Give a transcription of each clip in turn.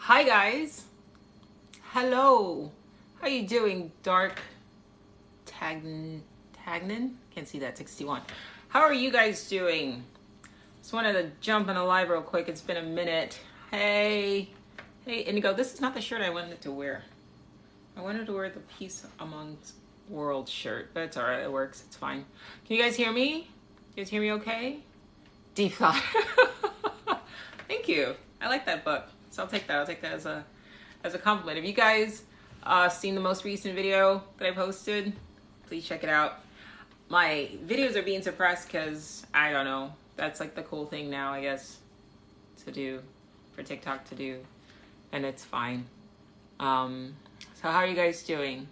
Hi guys. Hello. How you doing, Dark Tagnan? Can't see that, 61. How are you guys doing? Just wanted to jump in a live real quick. It's been a minute. Hey, Indigo, this is not the shirt I wanted to wear. I wanted to wear the Peace Amongst Worlds shirt, but it's alright, it works, it's fine. Can you guys hear me? You guys hear me okay? Deep thought. Thank you. I like that book. So I'll take that. I'll take that as a compliment. Have you guys seen the most recent video that I posted? Please check it out. My videos are being suppressed because, I don't know, that's like the cool thing now, I guess, to do, for TikTok to do. And it's fine. So how are you guys doing?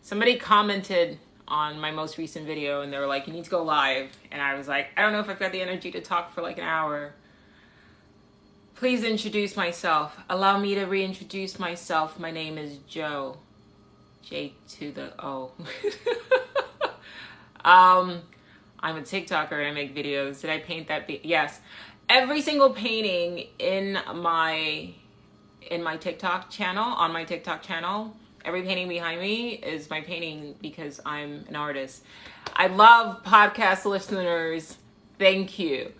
Somebody commented on my most recent video and they were like, you need to go live. And I was like, I don't know if I've got the energy to talk for like an hour. Please introduce myself. Allow me to reintroduce myself. My name is Joe. J to the O. I'm a TikToker and I make videos. Did I paint that? Yes. Every single painting in my TikTok channel, on my TikTok channel, every painting behind me is my painting because I'm an artist. I love podcast listeners. Thank you.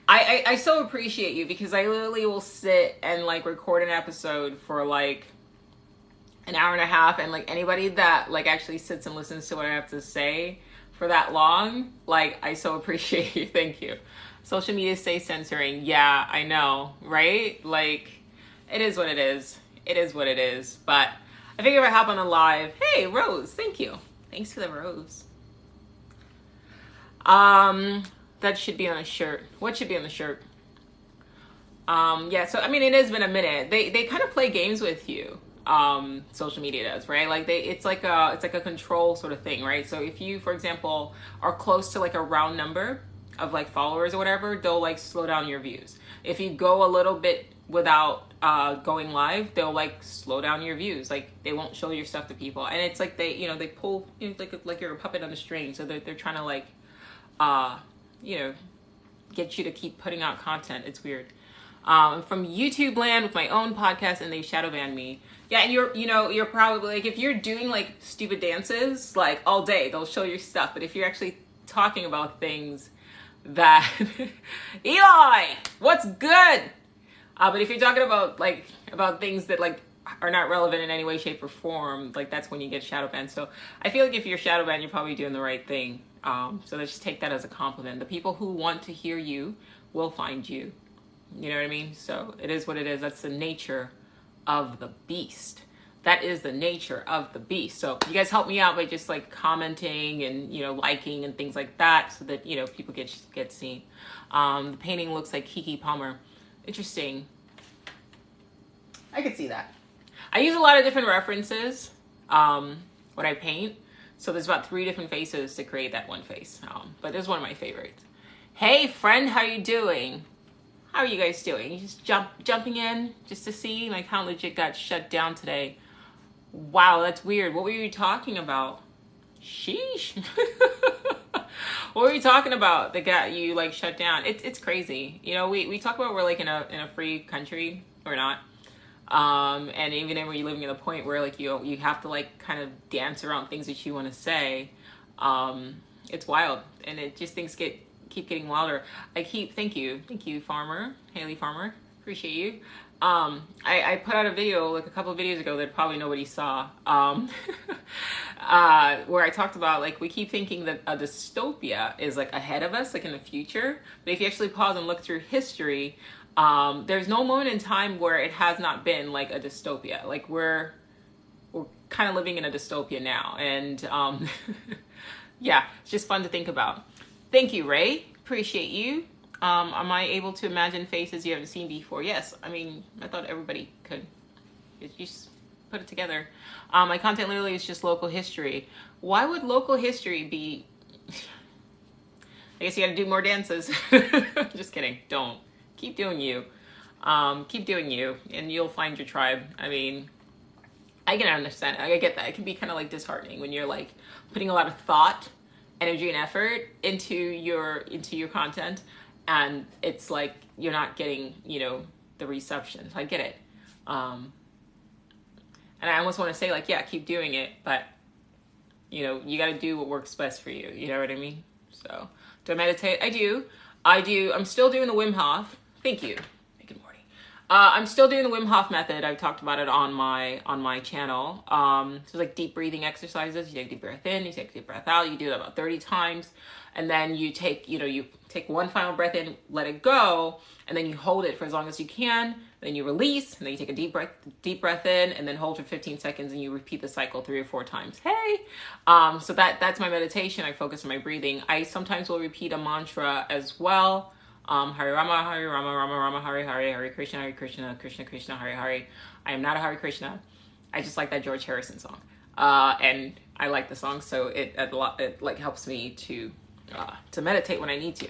I so appreciate you because I literally will sit and like record an episode for like an hour and a half, and like anybody that like actually sits and listens to what I have to say for that long, like I so appreciate you. Thank you. Social media say censoring. Yeah, I know, right? Like it is what it is. It is what it is. But I figure if I hop on a live, hey, Rose, thank you. Thanks for the rose. That should be on a shirt. What should be on the shirt? Yeah, so I mean it has been a minute. They kind of play games with you. Social media does, right? Like it's like a control sort of thing, right? So if you, for example, are close to like a round number of like followers or whatever, they'll like slow down your views. If you go a little bit without going live, they'll like slow down your views. Like they won't show your stuff to people. And it's like they pull, like you're a puppet on a string. So they're trying to like get you to keep putting out content. It's weird. I'm from YouTube land with my own podcast and they shadow banned me. Yeah, and you're probably like, if you're doing like stupid dances like all day, they'll show your stuff. But if you're actually talking about things that Eli, what's good? But if you're talking about things that like are not relevant in any way, shape, or form, like that's when you get shadow banned. So I feel like if you're shadow banned, you're probably doing the right thing. So let's just take that as a compliment. The people who want to hear you will find you. You know what I mean? So it is what it is. That's the nature of the beast. That is the nature of the beast. So you guys help me out by just like commenting and, liking and things like that so that, people get seen. The painting looks like Keke Palmer. Interesting. I could see that. I use a lot of different references when I paint. So there's about 3 different faces to create that one face. But there's one of my favorites. Hey friend, how you doing? How are you guys doing? You just jumping in just to see like how legit got shut down today. Wow, that's weird. What were you talking about? Sheesh. What were you talking about that got you like shut down? It's crazy. We talk about we're like in a free country. We're not. And even when you're living in a point where like you have to like kind of dance around things that you want to say, it's wild, and it just things keep getting wilder. Thank you Haley Farmer, appreciate you. I put out a video like a couple of videos ago that probably nobody saw, where I talked about like we keep thinking that a dystopia is like ahead of us, like in the future, but if you actually pause and look through history, there's no moment in time where it has not been like a dystopia. Like we're kind of living in a dystopia now, and yeah, it's just fun to think about. Thank you, Ray. Appreciate you. Am I able to imagine faces you haven't seen before? Yes. I mean, I thought everybody could. You just put it together. My content literally is just local history. Why would local history be? I guess you got to do more dances. Just kidding. Don't. Keep doing you. Keep doing you, and you'll find your tribe. I mean, I can understand. I get that. It can be kind of like disheartening when you're like putting a lot of thought, energy, and effort into your content, and it's like you're not getting the reception. So I get it. And I almost want to say like, yeah, keep doing it, but you know, you got to do what works best for you. You know what I mean? So, do I meditate? I do. I'm still doing the Wim Hof. Thank you. Thank you, Morty. I'm still doing the Wim Hof method. I've talked about it on my channel. So like deep breathing exercises. You take a deep breath in, you take a deep breath out. You do that about 30 times. And then you take one final breath in, let it go, and then you hold it for as long as you can. Then you release, and then you take a deep breath in, and then hold for 15 seconds, and you repeat the cycle 3 or 4 times. Hey! So that's my meditation. I focus on my breathing. I sometimes will repeat a mantra as well. Hare Rama, Hare Rama, Rama Rama, Hare Hare, Hare Krishna, Krishna Krishna, Hare Hare. I am not a Hare Krishna. I just like that George Harrison song. And I like the song, so it like helps me to meditate when I need to.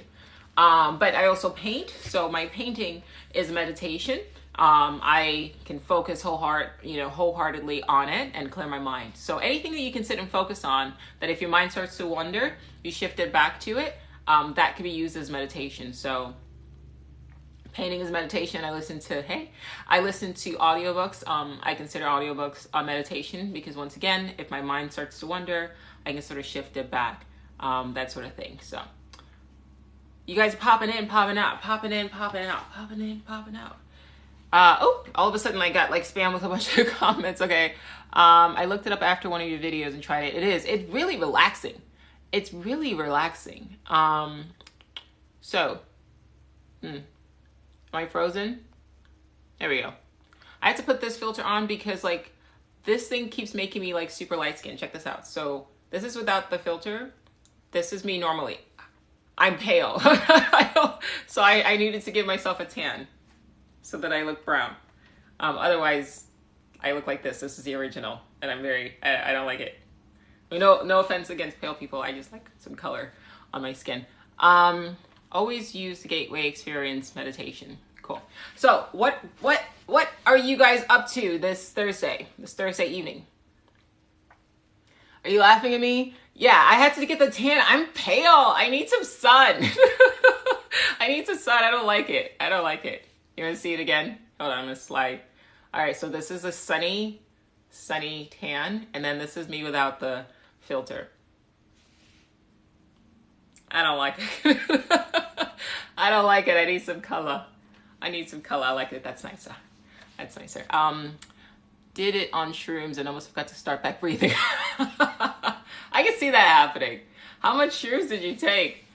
But I also paint, so my painting is meditation. I can focus wholeheartedly on it and clear my mind. So anything that you can sit and focus on, that if your mind starts to wander, you shift it back to it, that can be used as meditation. So painting is meditation. I listen to audiobooks. I consider audiobooks a meditation because once again, if my mind starts to wander, I can sort of shift it back, that sort of thing. So you guys are popping in, popping out, popping in, popping out, popping in, popping out. All of a sudden I got like spam with a bunch of comments. Okay. I looked it up after one of your videos and tried it. It's really relaxing. It's really relaxing. Am I frozen? There we go. I have to put this filter on because like this thing keeps making me like super light skin. Check this out. So this is without the filter. This is me normally. I'm pale. So I needed to give myself a tan so that I look brown. Otherwise, I look like this. This is the original. And I don't like it. No offense against pale people. I just like some color on my skin. Always use the gateway experience meditation. Cool. So what are you guys up to this Thursday evening? Are you laughing at me? Yeah, I had to get the tan. I'm pale. I need some sun. I need some sun. I don't like it. You want to see it again? Hold on, I'm going to slide. All right, so this is a sunny tan. And then this is me without the filter. I don't like it. I don't like it. I need some color. I like it. That's nicer. Did it on shrooms and almost forgot to start back breathing. I can see that happening. How much shrooms did you take?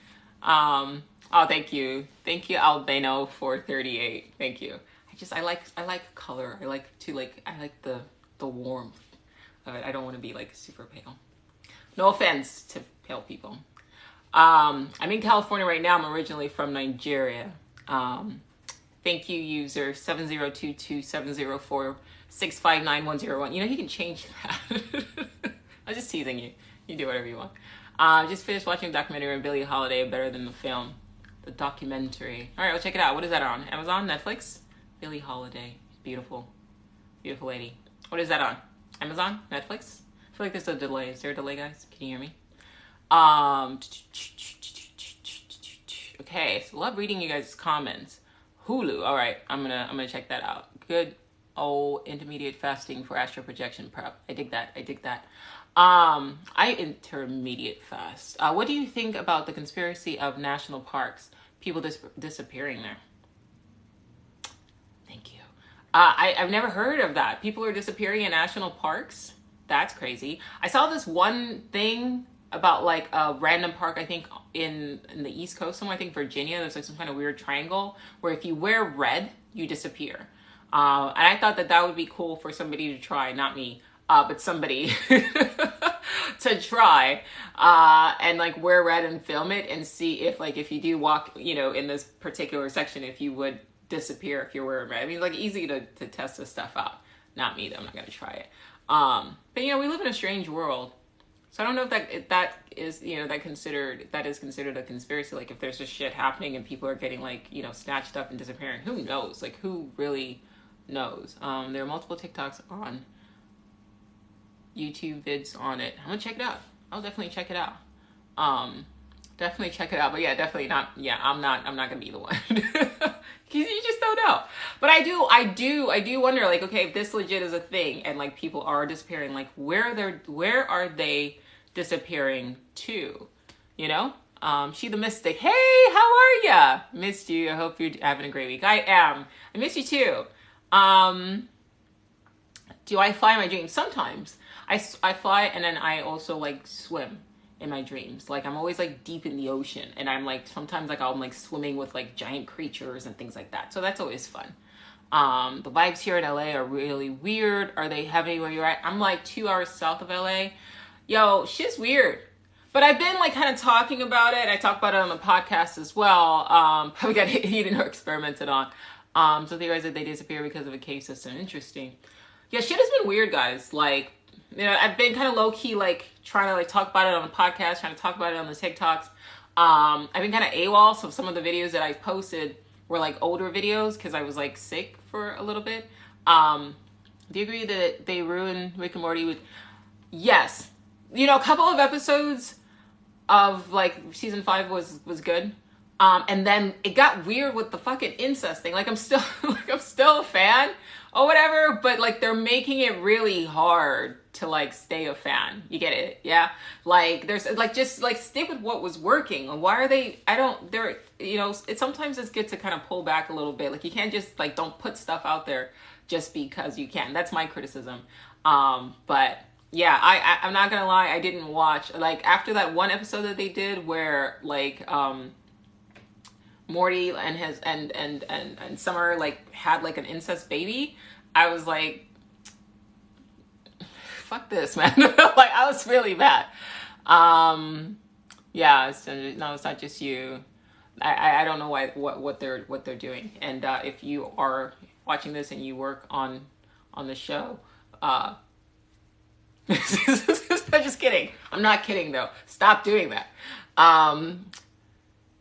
Oh, thank you, Albano 438. Thank you. I like color. I like the warmth of it. I don't want to be like super pale. No offense to pale people. I'm in California right now. I'm originally from Nigeria. Thank you, user 70227046591001. You can change that. I'm just teasing you. You do whatever you want. Just finished watching a documentary on Billie Holiday, better than the film. The documentary. All right, I'll check it out. What is that on? Amazon? Netflix? Billie Holiday. Beautiful. Beautiful lady. What is that on? Amazon? Netflix? I feel like there's a delay. Is there a delay, guys? Can you hear me? Okay, so love reading you guys' comments. Hulu. All right, I'm gonna check that out. Good old intermediate fasting for astral projection prep. I dig that. I intermediate fast. What do you think about the conspiracy of national parks? People disappearing there. Thank you. I've never heard of that. People are disappearing in national parks. That's crazy. I saw this one thing about like a random park, I think in the East Coast somewhere, I think Virginia. There's like some kind of weird triangle where if you wear red, you disappear. And I thought that would be cool for somebody to try, not me, but somebody to try and like wear red and film it and see if you do walk, in this particular section, if you would disappear if you're wearing red. I mean, like easy to test this stuff out. Not me though, I'm not gonna try it. But we live in a strange world. So I don't know if that is considered a conspiracy. Like if there's just shit happening and people are getting like, snatched up and disappearing. Who knows? Like who really knows? There are multiple TikToks on YouTube vids on it. I'm gonna check it out. I'll definitely check it out. But yeah, definitely not. Yeah, I'm not gonna be the one. You just don't know. But I do wonder, like, okay, if this legit is a thing and like people are disappearing, like where are they disappearing to? You know? She the mystic. Hey, how are ya? Missed you. I hope you're having a great week. I am. I miss you too. Do I fly in my dreams? Sometimes. I fly, and then I also like swim in my dreams. Like I'm always like deep in the ocean, and I'm like sometimes like I'm like swimming with like giant creatures and things like that. So that's always fun. The vibes here in LA are really weird. Are they heavy where you're at? I'm like 2 hours south of LA. Yo, shit's weird. But I've been like kind of talking about it. I talk about it on the podcast as well. Probably got eaten or experimented on. So theorized that they disappear because of a cave system. Interesting. Yeah, shit has been weird, guys. Like, you know, I've been kind of low key like trying to like talk about it on the podcast, trying to talk about it on the TikToks. I've been kind of AWOL, so some of the videos that I posted were like older videos because I was like sick for a little bit. Do you agree that they ruined Rick and Morty with? Yes. You know, a couple of episodes of like season 5 was good. And then it got weird with the fucking incest thing. Like I'm still a fan or whatever, but like they're making it really hard to like stay a fan. You get it? Yeah. Like there's like just like stick with what was working. And why are they they're you know, sometimes it's good to kind of pull back a little bit. Like you can't just like don't put stuff out there just because you can. That's my criticism. But yeah, I'm not gonna lie, I didn't watch like after that one episode that they did where like Morty and his and Summer like had like an incest baby. I was like, fuck this, man. Like I was really bad. Yeah, no, it's not just you. I don't know what they're doing. And if you are watching this and you work on the show, just kidding. I'm not kidding though. Stop doing that.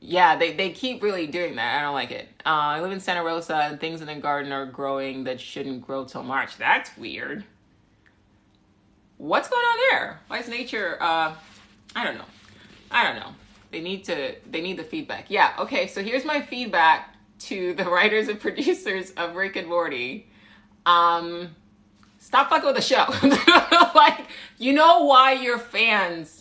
Yeah, they keep really doing that. I don't like it. I live in Santa Rosa and things in the garden are growing that shouldn't grow till March. That's weird. What's going on there? Why is nature, I don't know. They need the feedback. Yeah, okay, so here's my feedback to the writers and producers of Rick and Morty. Stop fucking with the show. Like, you know why your fans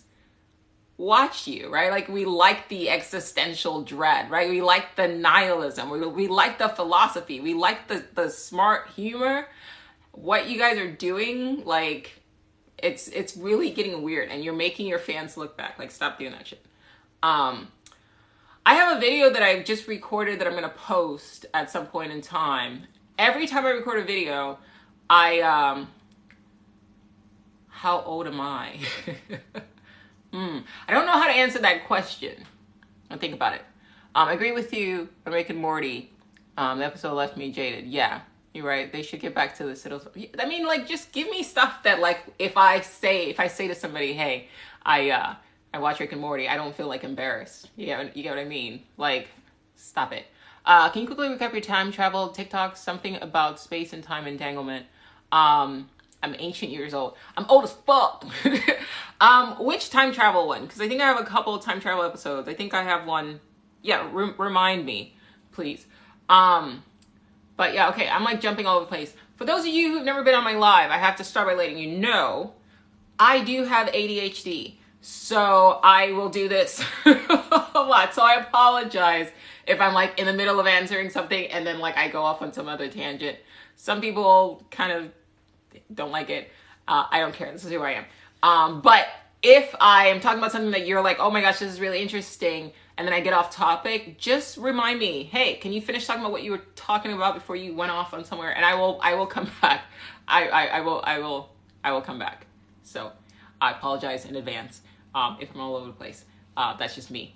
watch you, right? Like we like the existential dread, right? We like the nihilism. We like the philosophy. We like the smart humor. What you guys are doing, like, it's really getting weird, and you're making your fans look back. Like, stop doing that shit. I have a video that I've just recorded that I'm gonna post at some point in time. Every time I record a video, how old am I? I don't know how to answer that question. I'll think about it. I agree with you on Rick and Morty. The episode left me jaded. Yeah, you're right. They should get back to this. I mean, like, just give me stuff that, like, if I say to somebody, hey, I watch Rick and Morty, I don't feel like embarrassed. You get what I mean? Like, stop it. Can you quickly recap your time travel TikTok? Something about space and time entanglement. I'm ancient years old. I'm old as fuck. Which time travel one? Because I think I have a couple of time travel episodes. I think I have one. Yeah, remind me, please. But yeah, okay, I'm like jumping all over the place. For those of you who've never been on my live, I have to start by letting you know, I do have ADHD. So I will do this a lot. So I apologize if I'm like in the middle of answering something and then like I go off on some other tangent. Some people kind of don't like it. I don't care. This is who I am. But if I am talking about something that you're like, oh my gosh, this is really interesting, and then I get off topic, just remind me, hey, can you finish talking about what you were talking about before you went off on somewhere? And I will come back. I will come back. So I apologize in advance if I'm all over the place. That's just me.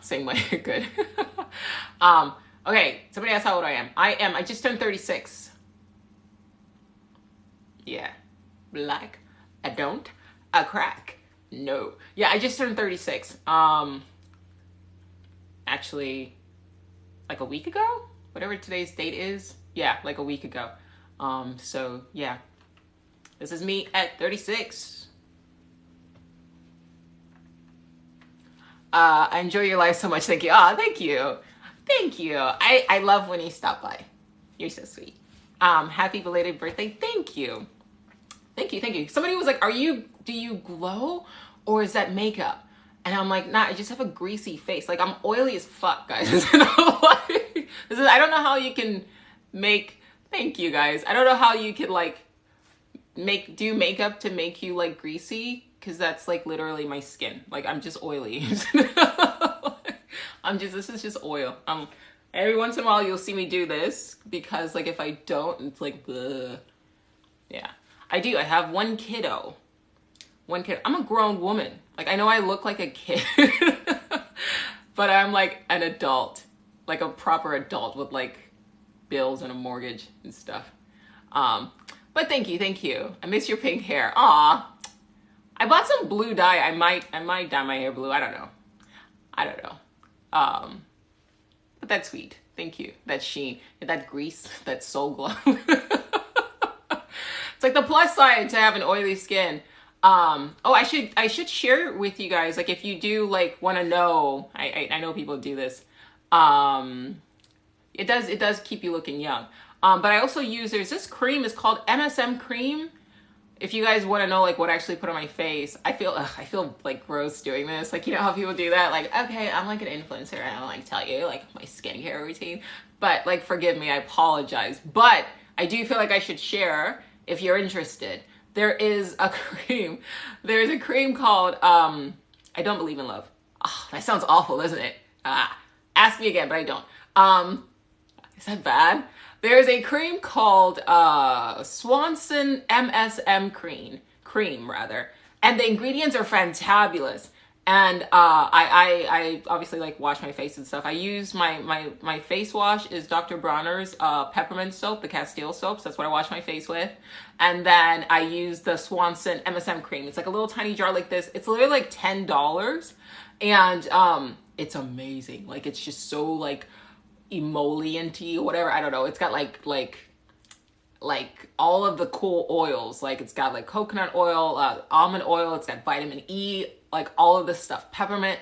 Same way. Good. Okay, somebody asked how old I am. I just turned 36. Yeah. Black. I don't. A crack. No. Yeah, I just turned 36. Actually, like a week ago? Whatever today's date is. Yeah, like a week ago. So, yeah. This is me at 36. I enjoy your life so much. Thank you. Thank you. Thank you. I love when you stop by. You're so sweet. Happy belated birthday. Thank you. Thank you. Thank you. Somebody was like, do you glow or is that makeup? And I'm like, nah, I just have a greasy face. Like I'm oily as fuck, guys. I don't know how you can make, thank you guys. I don't know how you could like do makeup to make you like greasy. Cause that's like literally my skin. Like I'm just oily. This is just oil. Every once in a while you'll see me do this because like if I don't, it's like, bleh. Yeah, I do. I have one kiddo. I'm a grown woman. Like I know I look like a kid, but I'm like an adult, like a proper adult with like bills and a mortgage and stuff. But thank you. I miss your pink hair. Aw, I bought some blue dye. I might dye my hair blue. I don't know. But that's sweet. Thank you. That sheen, that grease, that soul glow. It's like the plus side to have an oily skin. I should share with you guys, like if you do like want to know, I know people do this. It does keep you looking young. But I also use, there's this cream, it's called Msm Cream. If you guys want to know like what I actually put on my face, I feel like gross doing this. Like, you know how people do that? Like, okay, I'm like an influencer and I don't like tell you like my skincare routine, but like, forgive me, I apologize. But I do feel like I should share if you're interested. There's a cream called, I Don't Believe in Love. Oh, that sounds awful, doesn't it? Ask me again, but I don't. Is that bad? There's a cream called Swanson Msm Cream, and the ingredients are fantabulous. And I obviously like wash my face and stuff. I use my face wash is Dr. Bronner's peppermint soap, the Castile soaps. That's what I wash my face with. And then I use the Swanson Msm Cream. It's like a little tiny jar like this. It's literally like $10, and it's amazing. Like it's just so like emollient-y or whatever. I don't know. It's got like all of the cool oils. Like it's got like coconut oil, almond oil. It's got vitamin E, like all of this stuff, peppermint.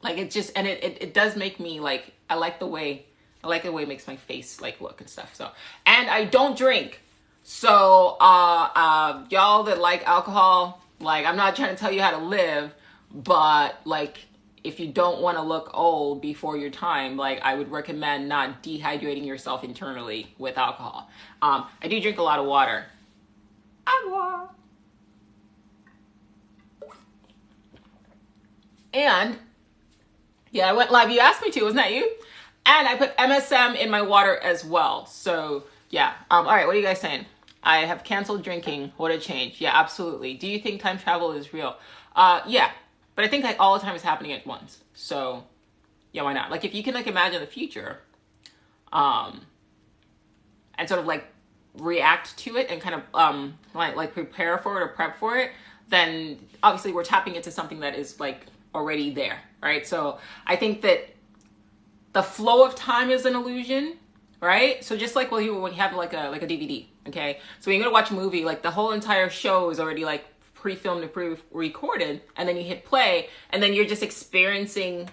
Like it just, and it does make me like, I like the way it makes my face like look and stuff. So, and I don't drink. So, y'all that like alcohol, like I'm not trying to tell you how to live, but like, if you don't want to look old before your time, like I would recommend not dehydrating yourself internally with alcohol. I do drink a lot of water. Agua. And yeah, I went live. You asked me to, wasn't that you? And I put MSM in my water as well. So yeah. All right. What are you guys saying? I have canceled drinking. What a change. Yeah, absolutely. Do you think time travel is real? Yeah. But I think like all the time is happening at once. So yeah, why not? Like if you can like imagine the future, and sort of like react to it and kind of like prepare for it or prep for it, then obviously we're tapping into something that is like already there, right? So I think that the flow of time is an illusion, right? So just like when you have like a DVD, okay? So when you're gonna watch a movie, like the whole entire show is already like pre-filmed and pre-recorded, and then you hit play, and then you're just experiencing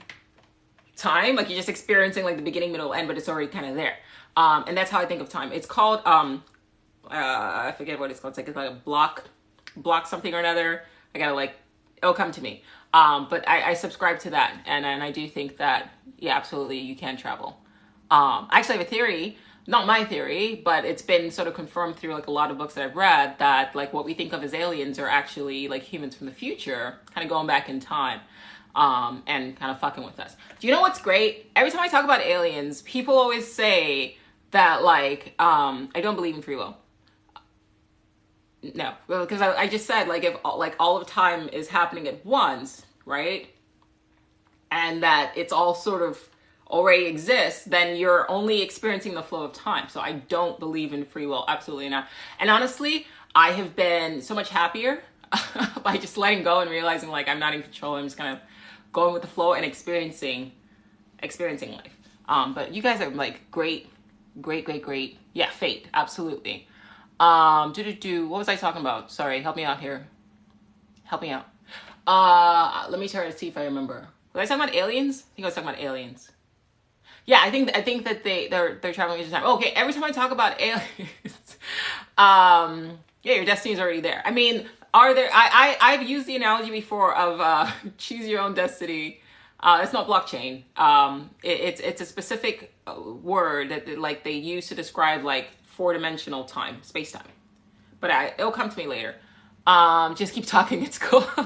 time, like you're just experiencing like the beginning, middle, end, but it's already kind of there. And that's how I think of time. It's called I forget what it's called. It's like a block something or another. I gotta like, it'll come to me. But I subscribe to that, and I do think that yeah, absolutely, you can travel. I actually have a theory. Not my theory, but it's been sort of confirmed through like a lot of books that I've read that like what we think of as aliens are actually like humans from the future, kind of going back in time, and kind of fucking with us. Do you know what's great? Every time I talk about aliens, people always say that like, I don't believe in free will. No, because I just said like if like all of time is happening at once, right? And that it's all sort of already exists, then you're only experiencing the flow of time. So I don't believe in free will, absolutely not. And honestly, I have been so much happier by just letting go and realizing like I'm not in control. I'm just kind of going with the flow and experiencing life. But you guys are like great. Yeah, fate, absolutely. What was I talking about? Sorry, help me out here. Help me out. Let me try to see if I remember. Was I talking about aliens? I think I was talking about aliens. Yeah, I think that they're traveling into time. Okay, every time I talk about aliens, yeah, your destiny is already there. I mean, are there? I've used the analogy before of choose your own destiny. It's not blockchain. It's a specific word that like they use to describe like 4-dimensional time, space time. But it'll come to me later. Just keep talking. It's cool. Do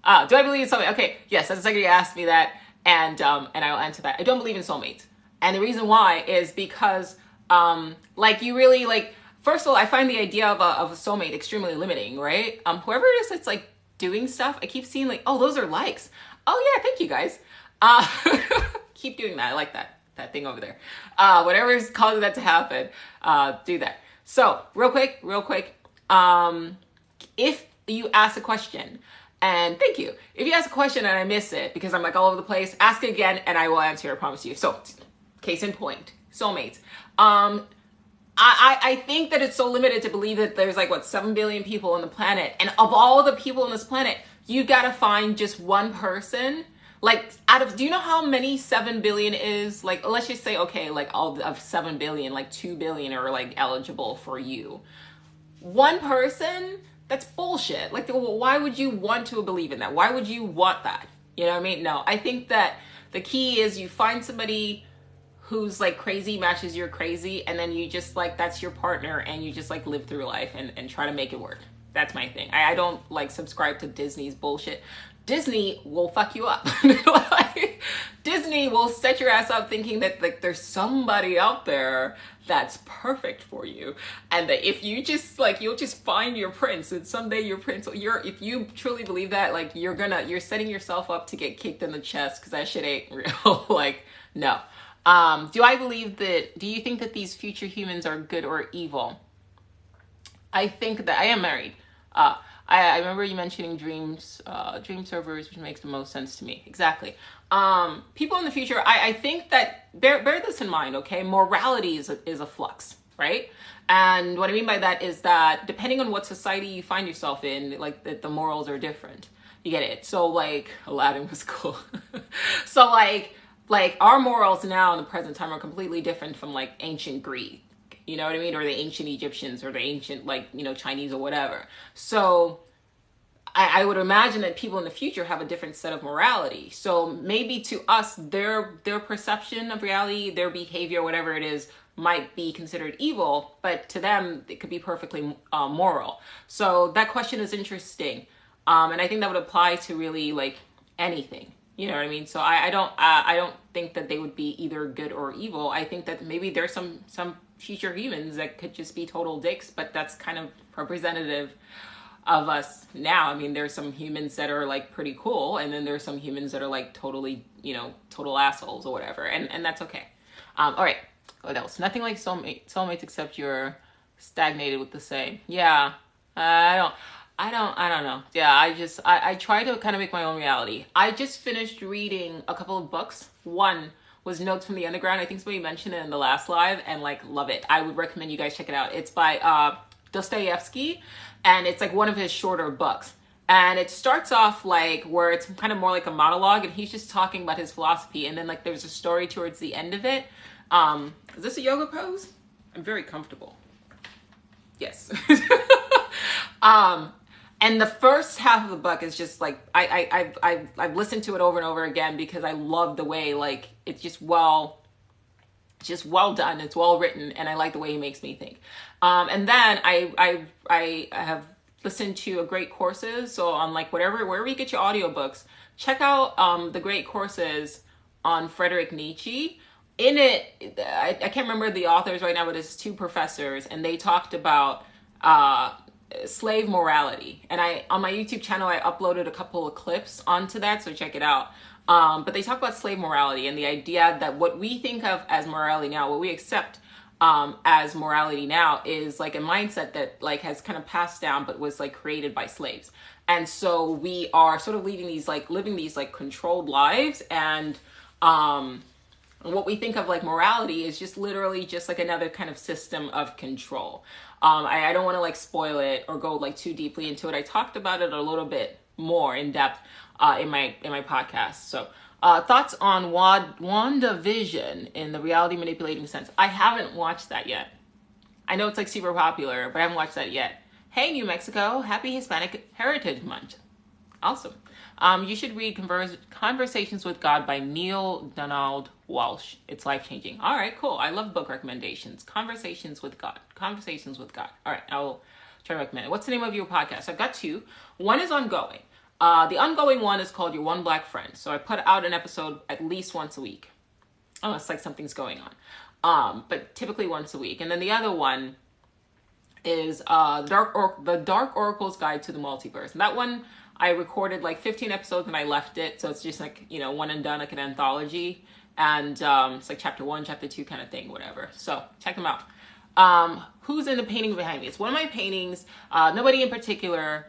I believe in something? Okay, yes, that's exactly you asked me that. And I will answer that. I don't believe in soulmates. And the reason why is because, like, you really, like, first of all, I find the idea of a soulmate extremely limiting, right? Whoever it is that's, like, doing stuff, I keep seeing, like, oh, those are likes. Oh, yeah, thank you, guys. Keep doing that. I like that thing over there. Whatever is causing that to happen, do that. So, real quick, if you ask a question, and thank you. If you ask a question and I miss it because I'm like all over the place, ask it again and I will answer, I promise you. So, case in point, soulmates. I think that it's so limited to believe that there's like, 7 billion people on the planet. And of all the people on this planet, you gotta find just one person. Like, do you know how many 7 billion is? Like, let's just say, okay, like all of 7 billion, like 2 billion are like eligible for you. One person? That's bullshit. Like, why would you want to believe in that? Why would you want that? You know what I mean? No, I think that the key is you find somebody who's like crazy, matches your crazy, and then you just like, that's your partner, and you just like live through life and try to make it work. That's my thing. I don't like subscribe to Disney's bullshit. Disney will fuck you up. Like, Disney will set your ass up thinking that like there's somebody out there that's perfect for you, and that if you just like, you'll just find your prince, and someday your prince, if you truly believe that, like you're setting yourself up to get kicked in the chest, because that shit ain't real. Like, no. Do you think that these future humans are good or evil? I think that I am married. I remember you mentioning dream servers, which makes the most sense to me. Exactly. People in the future, I think that bear this in mind, okay? Morality is a flux, right? And what I mean by that is that depending on what society you find yourself in, like the morals are different. You get it? So like Aladdin was cool. So like our morals now in the present time are completely different from like ancient Greek. You know what I mean? Or the ancient Egyptians or the ancient, like, Chinese or whatever. So I would imagine that people in the future have a different set of morality. So maybe to us, their perception of reality, their behavior, whatever it is, might be considered evil, but to them, it could be perfectly moral. So that question is interesting. And I think that would apply to really like anything. You know what I mean? So I don't think that they would be either good or evil. I think that maybe there's some future humans that could just be total dicks, but that's kind of representative of us now. I mean, there's some humans that are like pretty cool, and then there's some humans that are like totally, total assholes or whatever, and that's okay. All right, what else? Nothing like soulmates except you're stagnated with the same. Yeah, I don't know. Yeah, I try to kind of make my own reality. I just finished reading a couple of books. One was Notes from the Underground. I think somebody mentioned it in the last live, and like, love it. I would recommend you guys check it out. It's by Dostoevsky, and it's like one of his shorter books. And it starts off like where it's kind of more like a monologue, and he's just talking about his philosophy, and then like there's a story towards the end of it. Is this a yoga pose? I'm very comfortable. Yes. And the first half of the book is just like, I've listened to it over and over again because I love the way, like, it's just well done. It's well written, and I like the way he makes me think. And then I have listened to a great courses. So on like wherever you get your audiobooks, check out the great courses on Friedrich Nietzsche. In it, I can't remember the authors right now, but it's 2 professors, and they talked about slave morality. And on my YouTube channel, I uploaded a couple of clips onto that, so check it out. But they talk about slave morality and the idea that what we think of as morality now, what we accept as morality now, is like a mindset that like has kind of passed down, but was like created by slaves. And so we are sort of living these like controlled lives, and what we think of like morality is just literally just like another kind of system of control. I don't want to like spoil it or go like too deeply into it. I talked about it a little bit more in depth in my podcast. So Thoughts on WandaVision in the reality manipulating sense. I haven't watched that yet. I know it's like super popular, but I haven't watched that yet. Hey, New Mexico, happy Hispanic Heritage Month. Awesome. You should read Conversations with God by Neil Donald Walsh. It's life-changing. All right, cool. I love book recommendations. Conversations with God. Conversations with God. All right, I will try to recommend it. What's the name of your podcast? I've got two. One is ongoing. The ongoing one is called Your One Black Friend. So I put out an episode at least once a week. Unless like something's going on. But typically once a week. And then the other one is the Dark Oracle's Guide to the Multiverse. And that one I recorded like 15 episodes and I left it. So it's just like, you know, one and done, like an anthology. And it's like chapter 1, chapter 2 kind of thing, whatever. So check them out. Who's in the painting behind me? It's one of my paintings. Nobody in particular.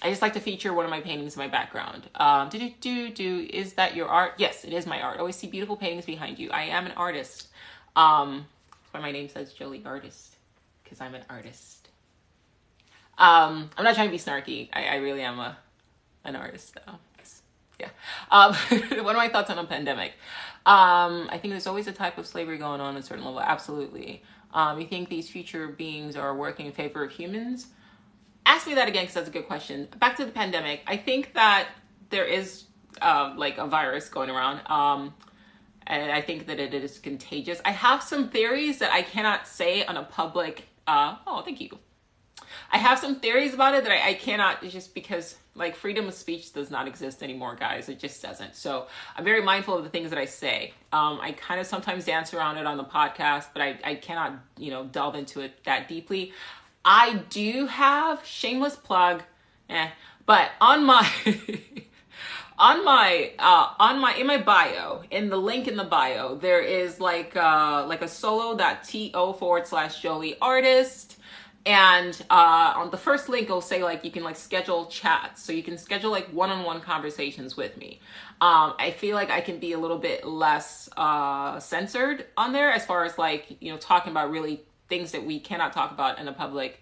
I just like to feature one of my paintings in my background. Is that your art? Yes, it is my art. Always see beautiful paintings behind you. I am an artist. That's why my name says joliartist, because I'm an artist. I'm not trying to be snarky. I really am an artist, though. Yeah. What are my thoughts on a pandemic? I think there's always a type of slavery going on at a certain level. Absolutely. You think these future beings are working in favor of humans? Ask me that again, because that's a good question. Back to the pandemic. I think that there is like a virus going around. And I think that it is contagious. I have some theories that I cannot say on a public, oh, thank you. I have some theories about it that I cannot, just because like freedom of speech does not exist anymore, guys. It just doesn't. So I'm very mindful of the things that I say. I kind of sometimes dance around it on the podcast, but I cannot, you know, delve into it that deeply. I do have, shameless plug, but on my, in my bio, in the link in the bio, there is like a Solo.to /joliartist. And on the first link, it'll say like you can like schedule chats, so you can schedule like one-on-one conversations with me. I feel like I can be a little bit less censored on there, as far as like, you know, talking about really things that we cannot talk about in a public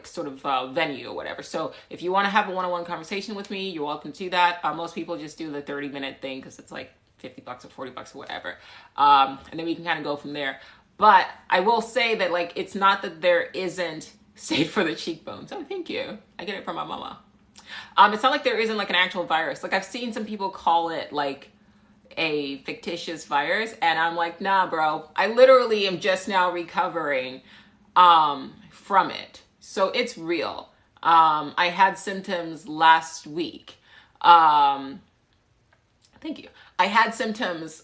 sort of venue or whatever. So if you want to have a one-on-one conversation with me, you're welcome to that. Most people just do the 30-minute thing because it's like $50 or $40 or whatever, and then we can kind of go from there. But I will say that, like, it's not that there isn't Save for the Cheekbones. Oh, thank you. I get it from my mama. It's not like there isn't, like, an actual virus. Like, I've seen some people call it, like, a fictitious virus. And I'm like, nah, bro. I literally am just now recovering from it. So it's real. I had symptoms last week. Thank you. I had symptoms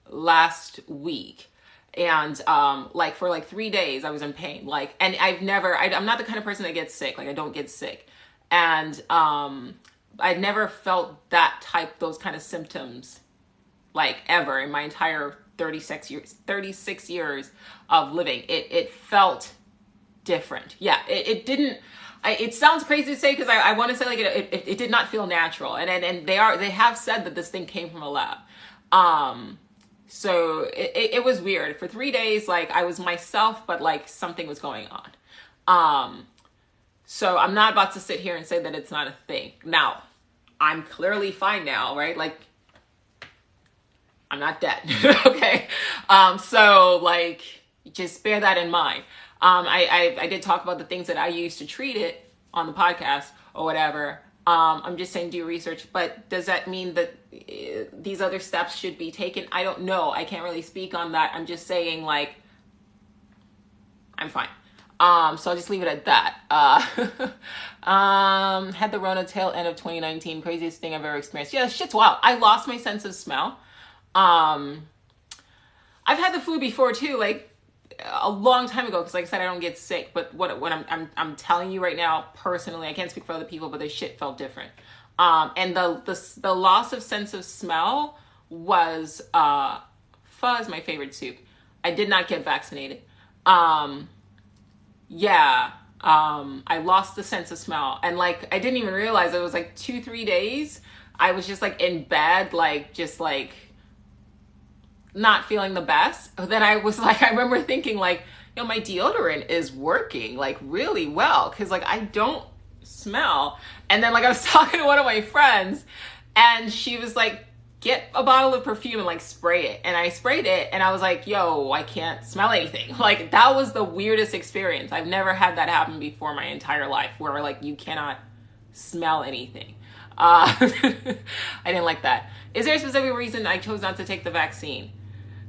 last week. And like for like 3 days I was in pain, like, and I'm not the kind of person that gets sick. Like, I don't get sick. And I'd never felt those kind of symptoms like ever in my entire 36 years of living. It felt different. Yeah, it didn't, it sounds crazy to say, because I want to say like it did not feel natural. And they have said that this thing came from a lab. So it was weird. For 3 days, like, I was myself, but like something was going on. So I'm not about to sit here and say that it's not a thing. Now, I'm clearly fine now, right? Like, I'm not dead. Okay. So like, just bear that in mind. I did talk about the things that I used to treat it on the podcast or whatever. I'm just saying do research, but does that mean that these other steps should be taken? I don't know. I can't really speak on that. I'm just saying, like, I'm fine. So I'll just leave it at that. Had the Rona tail end of 2019. Craziest thing I've ever experienced. Yeah, shit's wild. I lost my sense of smell. I've had the flu before too, like a long time ago, because like I said, I don't get sick. But what I'm telling you right now, personally, I can't speak for other people, but the shit felt different. And the loss of sense of smell was pho is my favorite soup. I did not get vaccinated. I lost the sense of smell, and like I didn't even realize it was like 2-3 days. I was just like in bed, like just like not feeling the best. But then I was like, I remember thinking like, you know, my deodorant is working like really well, because like I don't smell. And then like I was talking to one of my friends and she was like, get a bottle of perfume and like spray it. And I sprayed it and I was like, yo, I can't smell anything. Like that was the weirdest experience. I've never had that happen before my entire life where like you cannot smell anything. I didn't like that. Is there a specific reason I chose not to take the vaccine?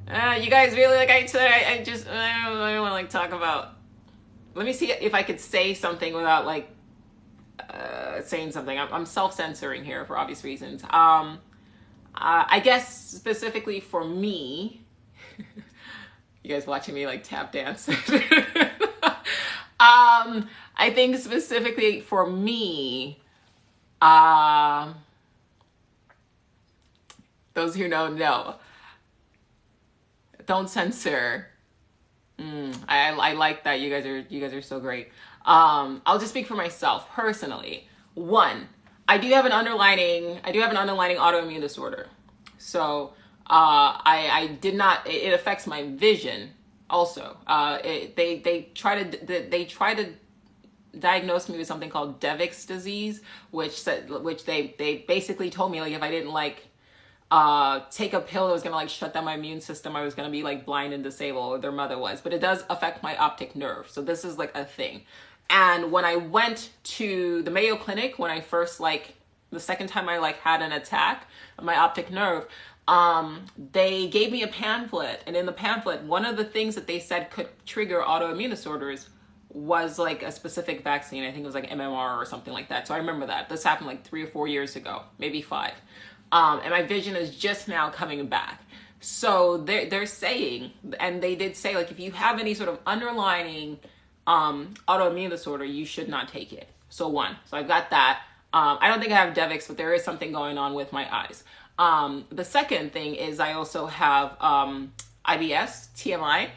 You guys really like I don't want to like talk about. Let me see if I could say something without like saying something. I'm self-censoring here for obvious reasons. I guess specifically for me, you guys watching me like tap dance. I think specifically for me, those who know. Don't censor. I like that. You guys are so great. I'll just speak for myself personally. One, I do have an underlying autoimmune disorder. So I did not. It affects my vision also. They try to diagnosed me with something called Devick's disease, which they basically told me like if I didn't like take a pill that was gonna like shut down my immune system, I was gonna be like blind and disabled, or their mother was. But it does affect my optic nerve, so this is like a thing. And when I went to the Mayo Clinic, when I first like the second time I like had an attack of my optic nerve, they gave me a pamphlet, and in the pamphlet, one of the things that they said could trigger autoimmune disorders was like a specific vaccine. I think it was like MMR or something like that. So I remember that. This happened like 3 or 4 years ago, maybe 5. And my vision is just now coming back. So they're saying, and they did say, like, if you have any sort of underlying autoimmune disorder, you should not take it. So I've got that. I don't think I have Devick's, but there is something going on with my eyes. The second thing is I also have IBS, TMI,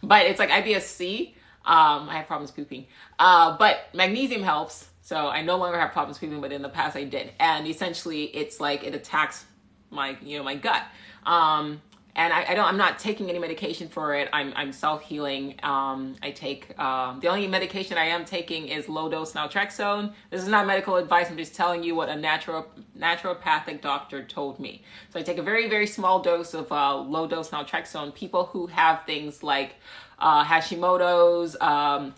but it's like IBS-C. I have problems pooping, but magnesium helps. So I no longer have problems pooping, but in the past I did. And essentially it's like it attacks my gut. And I'm not taking any medication for it. I'm self-healing. I take, the only medication I am taking is low-dose naltrexone. This is not medical advice. I'm just telling you what a naturopathic doctor told me. So I take a very, very small dose of low-dose naltrexone. People who have things like Hashimoto's,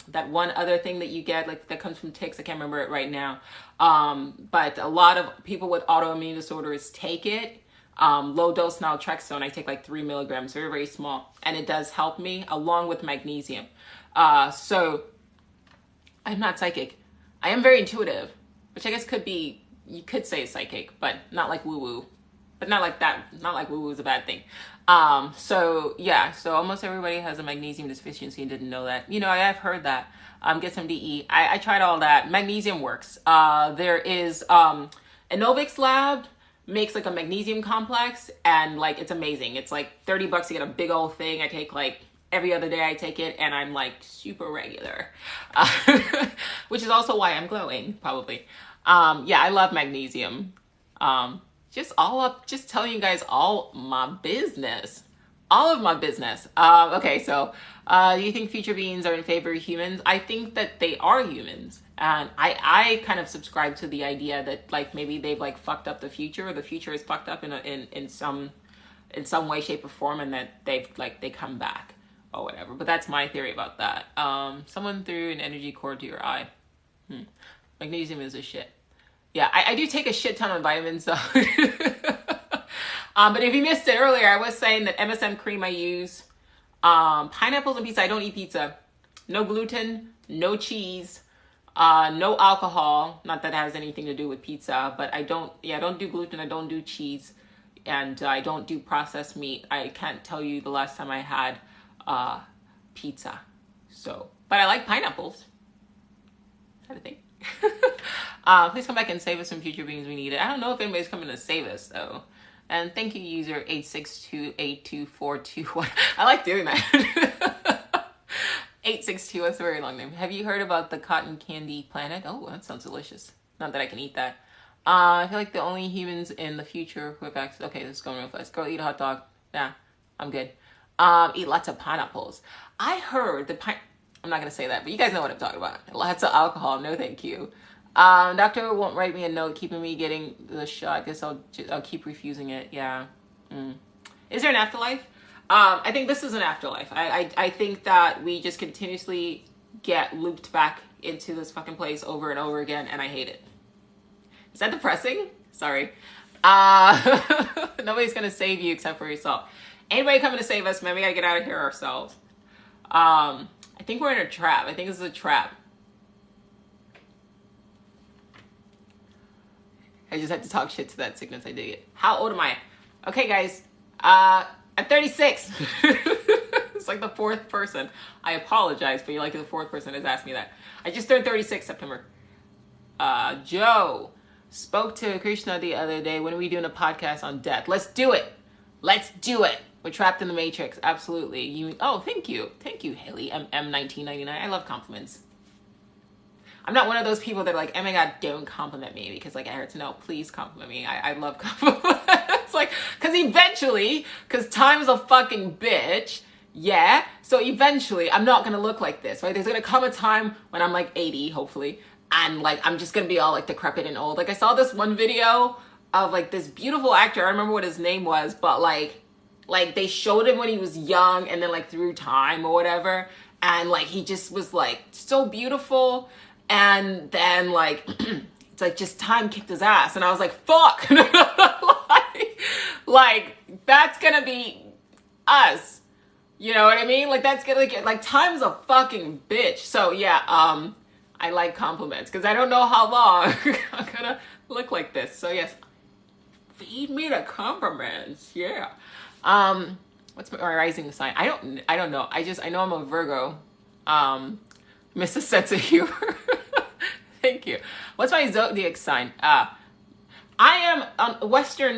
that one other thing that you get, like that comes from ticks, I can't remember it right now. But a lot of people with autoimmune disorders take it. Low dose naltrexone, I take like 3 milligrams, very, very small. And it does help me along with magnesium. So I'm not psychic. I am very intuitive, which I guess you could say psychic, but not like woo-woo. But not like that, not like woo-woo is a bad thing. So almost everybody has a magnesium deficiency and didn't know that. I've heard that. Get some DE. I tried all that. Magnesium works. There is, Enovix Lab makes like a magnesium complex, and like it's amazing. It's like $30 to get a big old thing. I take like every other day I take it, and I'm like super regular, which is also why I'm glowing probably. I love magnesium. Just telling you guys all of my business. Okay, so do you think future beings are in favor of humans? I think that they are humans. And I kind of subscribe to the idea that like maybe they've like fucked up the future, or the future is fucked up in some way, shape, or form, and that they come back or whatever. But that's my theory about that. Someone threw an energy cord to your eye. Magnesium is a shit. Yeah, I do take a shit ton of vitamins though. But if you missed it earlier, I was saying that Msm Cream I use. Pineapples and pizza. I don't eat pizza. No gluten, no cheese. No alcohol, not that it has anything to do with pizza, but I don't do gluten, I don't do cheese, and I don't do processed meat. I can't tell you the last time I had pizza. But I like pineapples. Is that a thing? Please come back and save us from future beings we need it. I don't know if anybody's coming to save us though. And thank you, user 8628242. I like doing that. 862, that's a very long name. Have you heard about the cotton candy planet? Oh, that sounds delicious. Not that I can eat that. I feel like the only humans in the future who have access. Okay, this is going real fast. Girl, eat a hot dog. Nah, I'm good. Eat lots of pineapples. I heard that I'm not going to say that, but you guys know what I'm talking about. Lots of alcohol. No, thank you. Doctor won't write me a note keeping me getting the shot. Guess I'll keep refusing it. Yeah. Is there an afterlife? I think this is an afterlife. I think that we just continuously get looped back into this fucking place over and over again, and I hate it. Is that depressing? Sorry. Nobody's gonna save you except for yourself. Anybody coming to save us, man, we gotta get out of here ourselves. I think we're in a trap. I think this is a trap. I just had to talk shit to that sickness. I dig it. How old am I? Okay, guys. I'm 36. It's like the fourth person. I apologize, but you're like the fourth person has asked me that. I just turned 36 September. Joe spoke to Krishna the other day. When are we doing a podcast on death? Let's do it. Let's do it. We're trapped in the matrix. Absolutely. Oh, thank you. Thank you, Haley. M1999. I love compliments. I'm not one of those people that are like, oh my God, don't compliment me because like I heard to know, please compliment me. I love compliments. It's like, because time's a fucking bitch. Yeah. So eventually I'm not going to look like this, right? There's going to come a time when I'm like 80, hopefully. And like, I'm just going to be all like decrepit and old. Like I saw this one video of like this beautiful actor. I don't remember what his name was, but like they showed him when he was young and then like through time or whatever. And like, he just was like so beautiful. And then like, it's like just time kicked his ass. And I was like, fuck. like that's going to be us. You know what I mean? Like that's going to get like time's a fucking bitch. So yeah, I like compliments because I don't know how long I'm going to look like this. So yes, feed me the compliments. Yeah. What's my rising sign? I don't know. I know I'm a Virgo. Miss a sense of humor. Thank you. What's my zodiac sign? I am on Western.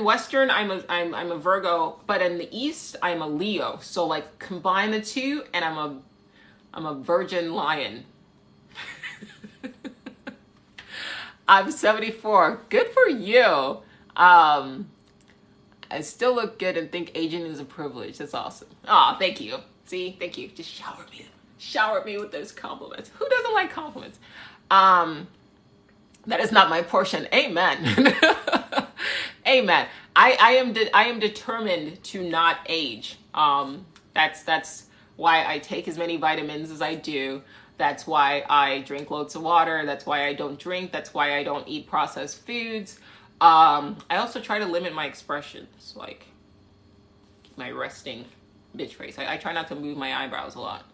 I'm a Virgo, but in the East I'm a Leo. So like combine the two, and I'm a Virgin Lion. I'm 74. Good for you. I still look good and think aging is a privilege. That's awesome. Oh, thank you. See, thank you. Just shower me with those compliments. Who doesn't like compliments? That is not my portion. Amen. Amen. I am determined to not age. That's why I take as many vitamins as I do. That's why I drink loads of water. That's why I don't drink. That's why I don't eat processed foods. I also try to limit my expressions, like keep my resting bitch face. I try not to move my eyebrows a lot.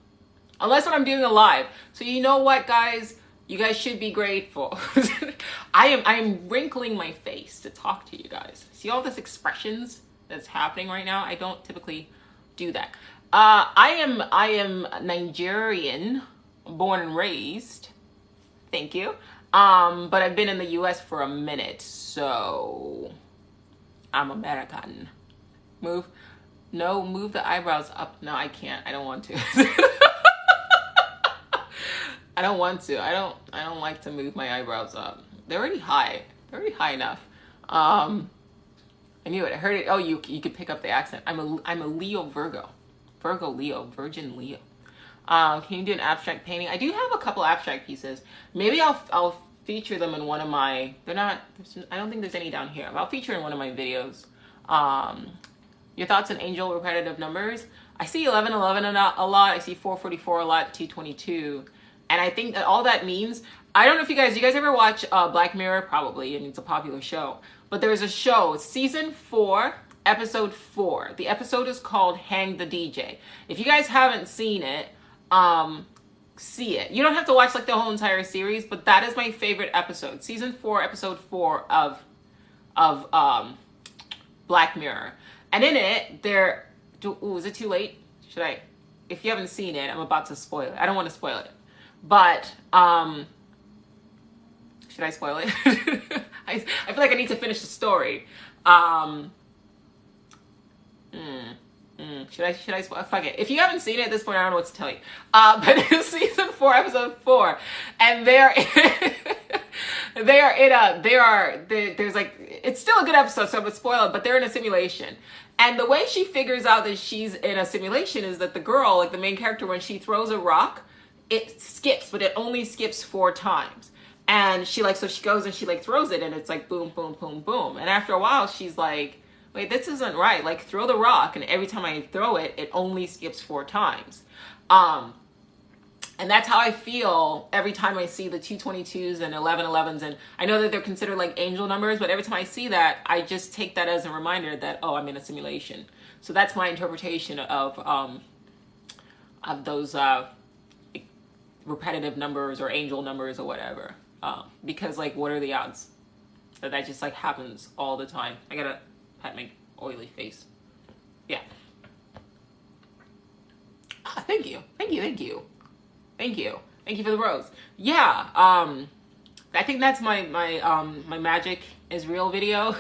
Unless when I'm doing a live. So you know what, guys? You guys should be grateful. I am wrinkling my face to talk to you guys. See all this expressions that's happening right now? I don't typically do that. I am Nigerian, born and raised. Thank you. But I've been in the US for a minute, so I'm American. Move the eyebrows up. No, I can't. I don't want to. I don't want to. I don't like to move my eyebrows up. They're already high. They're already high enough. I knew it. I heard it. Oh, you could pick up the accent. I'm a Leo Virgo. Virgo Leo. Virgin Leo. Can you do an abstract painting? I do have a couple abstract pieces. Maybe I'll feature them in one of my, I don't think there's any down here. I'll feature in one of my videos. Your thoughts on angel repetitive numbers? I see 1111 a lot. I see 444 a lot, 222. And I think that all that means, I don't know if you guys ever watch Black Mirror? Probably, I mean, it's a popular show. But there's a show, season 4, episode 4. The episode is called Hang the DJ. If you guys haven't seen it, see it. You don't have to watch like the whole entire series, but that is my favorite episode. Season 4, episode 4 of Black Mirror. And in it, is it too late? If you haven't seen it, I'm about to spoil it. I don't want to spoil it. But, should I spoil it? I feel like I need to finish the story. Should I spoil? Fuck it. If you haven't seen it at this point, I don't know what to tell you. But it's season 4, episode 4, and there's like, it's still a good episode, so I'm gonna spoil it, but they're in a simulation. And the way she figures out that she's in a simulation is that the girl, like the main character, when she throws a rock, it skips, but it only skips 4 times. And she like, so she goes and she like throws it and it's like boom, boom, boom, boom. And after a while, she's like, wait, this isn't right. Like throw the rock. And every time I throw it, it only skips 4 times. And that's how I feel every time I see the 222s and 1111s. And I know that they're considered like angel numbers, but every time I see that, I just take that as a reminder that, oh, I'm in a simulation. So that's my interpretation of those repetitive numbers or angel numbers or whatever. Because like, what are the odds that that just like happens all the time? I gotta pat my oily face. Yeah. Ah, thank you. Thank you. Thank you. Thank you. Thank you for the rose. Yeah. I think that's my magic is real video.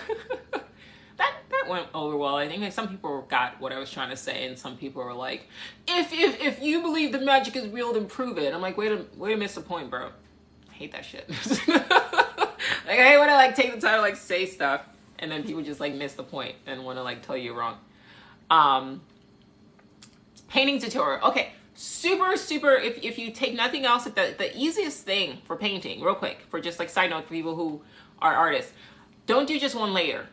that went over well. I think like some people got what I was trying to say, and some people were like, if you believe the magic is real, then prove it. I'm like, wait a miss the point, bro. I hate that shit. Like I hate when I like take the time to like say stuff and then people just like miss the point and want to like tell you you're wrong. Painting tutorial. Okay. Super, if you take nothing else, the easiest thing for painting, real quick, for just like side note for people who are artists, don't do just one layer.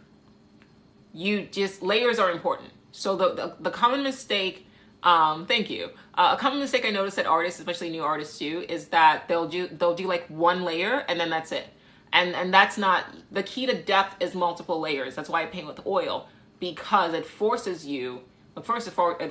Layers are important. So the common mistake, thank you. A common mistake I noticed that artists, especially new artists do, is that they'll do like one layer and then that's it. And that's not, the key to depth is multiple layers. That's why I paint with oil, because it forces you, it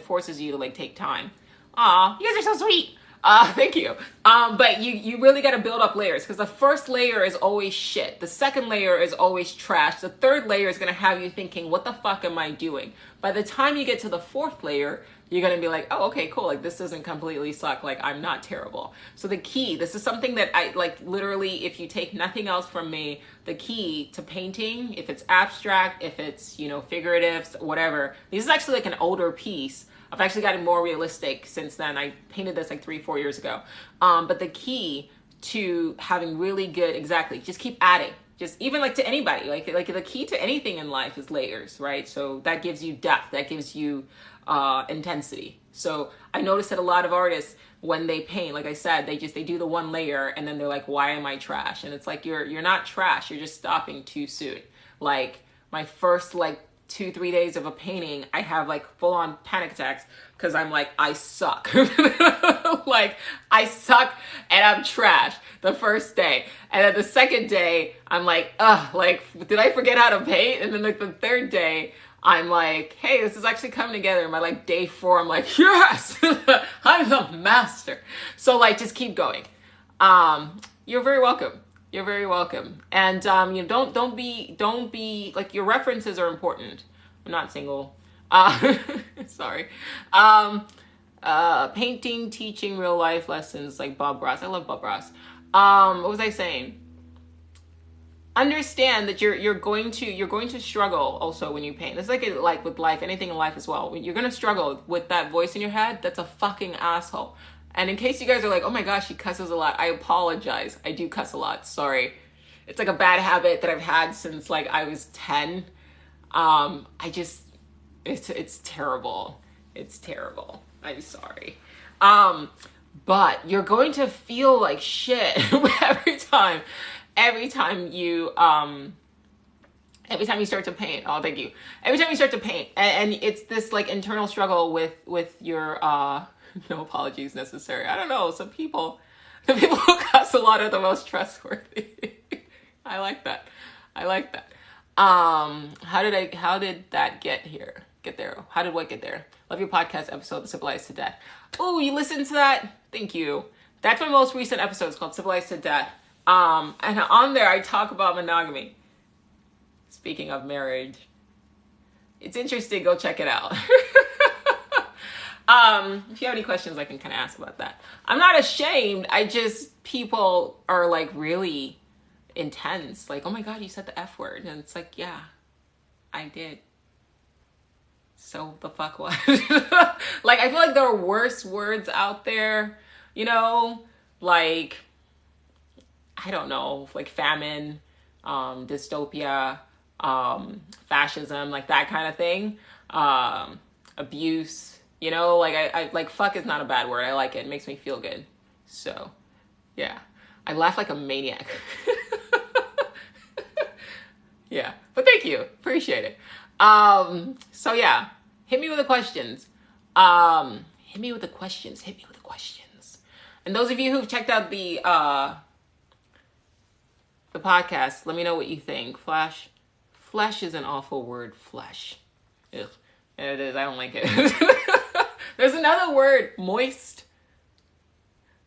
forces you to like take time. Aw, you guys are so sweet. Thank you. But you really got to build up layers, because the first layer is always shit. The second layer is always trash. The third layer is going to have you thinking, what the fuck am I doing? By the time you get to the fourth layer, you're going to be like, oh, okay, cool. Like this doesn't completely suck. Like I'm not terrible. So the key, this is something that I like literally, if you take nothing else from me, the key to painting, if it's abstract, if it's, you know, figurative, whatever, this is actually like an older piece. I've actually gotten more realistic since then. I painted this like 3-4 years ago. But the key to having really good, exactly, just keep adding. Just even like to anybody, like the key to anything in life is layers, right? So that gives you depth, that gives you intensity. So I noticed that a lot of artists, when they paint, like I said, they do the one layer and then they're like, why am I trash? And it's like, you're not trash, you're just stopping too soon. Like my first like 2-3 days of a painting, I have like full on panic attacks because I'm like, I suck. Like I suck and I'm trash the first day. And then the second day, I'm like, ugh, like, did I forget how to paint? And then like the third day, I'm like, hey, this is actually coming together. And by like day 4, I'm like, yes, I'm the master. So like, just keep going. You're very welcome. You're very welcome. And you know, don't be like, your references are important. I'm not single. Sorry. Painting, teaching real life lessons like Bob Ross. I love Bob Ross. What was I saying? Understand that you're going to struggle also when you paint. It's like with life, anything in life as well. When you're gonna struggle with that voice in your head, that's a fucking asshole. And in case you guys are like, oh my gosh, she cusses a lot, I apologize. I do cuss a lot. Sorry. It's like a bad habit that I've had since like I was 10. It's terrible. It's terrible. I'm sorry. But you're going to feel like shit every time you start to paint. Oh, thank you. Every time you start to paint, and it's this like internal struggle with your no apologies necessary. I don't know. The people who cuss a lot are the most trustworthy. I like that. How did that get there? How did what get there? Love your podcast episode, Civilized to Death. Oh, you listened to that? Thank you. That's my most recent episode. It's called Civilized to Death. And on there I talk about monogamy. Speaking of marriage, it's interesting. Go check it out. If you have any questions, I can kind of ask about that. I'm not ashamed. People are like really intense. Like, oh my God, you said the F word. And it's like, yeah, I did. So the fuck what? Like, I feel like there are worse words out there, you know, like, I don't know, like famine, dystopia, fascism, like that kind of thing. Abuse, you know, like I like fuck is not a bad word. I like it. It makes me feel good. So, yeah. I laugh like a maniac. Yeah. But thank you. Appreciate it. So yeah. Hit me with the questions. Hit me with the questions. Hit me with the questions. And those of you who've checked out the podcast, let me know what you think. Flesh is an awful word. Flesh. Ugh. It is. I don't like it. There's another word. Moist.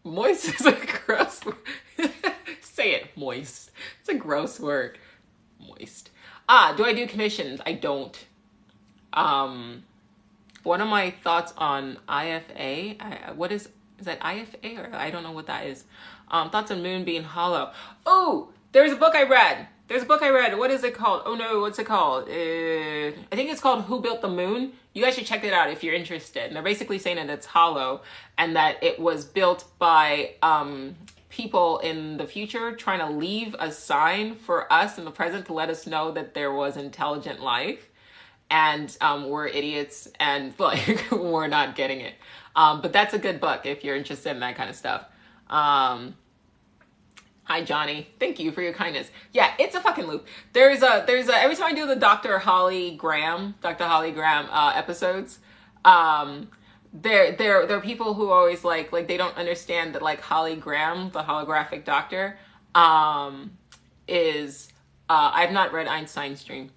Moist is a gross word. Say it. Moist. It's a gross word. Moist. Do I do commissions? I don't. One of my thoughts on IFA, what is that IFA? Or I don't know what that is. Thoughts on moon being hollow. Oh, there's a book I read. What is it called? Oh no, what's it called? I think it's called Who Built the Moon? You guys should check it out if you're interested. And they're basically saying that it's hollow and that it was built by people in the future trying to leave a sign for us in the present to let us know that there was intelligent life. And we're idiots and like we're not getting it. But that's a good book if you're interested in that kind of stuff. Hi Johnny, thank you for your kindness. Yeah, it's a fucking loop. There's a every time I do the Dr. Holly Graham episodes, there are people who always like they don't understand that like Holly Graham, the holographic doctor, is I've not read Einstein's Dream.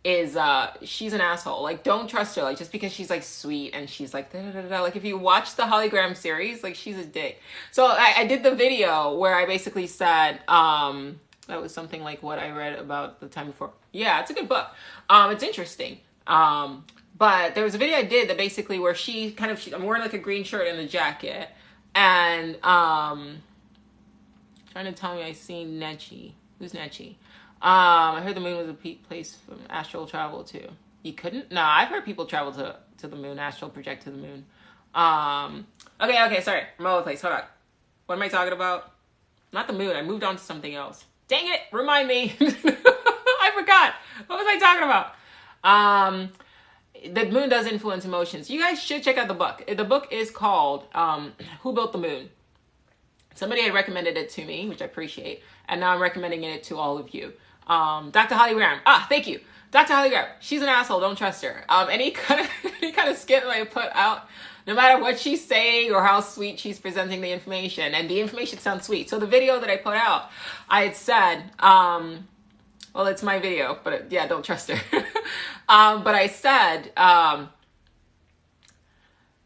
She's an asshole. Like, don't trust her. Like, just because she's like sweet and she's like da da da da. Like, if you watch the hologram series, like she's a dick. So I did the video where I basically said that was something like what I read about the time before. Yeah, it's a good book. It's interesting. But there was a video I did that basically where I'm wearing like a green shirt and a jacket and trying to tell me I seen Nechi. Who's Nechi? I heard the moon was a place from astral travel too. You couldn't? No, I've heard people travel to the moon, astral project to the moon. Okay, sorry. I'm all over the place. Hold on. What am I talking about? Not the moon. I moved on to something else. Dang it! Remind me. I forgot. What was I talking about? The moon does influence emotions. You guys should check out the book. The book is called Who Built the Moon? Somebody had recommended it to me, which I appreciate. And now I'm recommending it to all of you. Dr. Holly Graham. Thank you. Dr. Holly Graham. She's an asshole. Don't trust her. Any kind of skit that I put out, no matter what she's saying or how sweet she's presenting the information, and the information sounds sweet. So the video that I put out, I had said, well, it's my video, but yeah, don't trust her. But I said,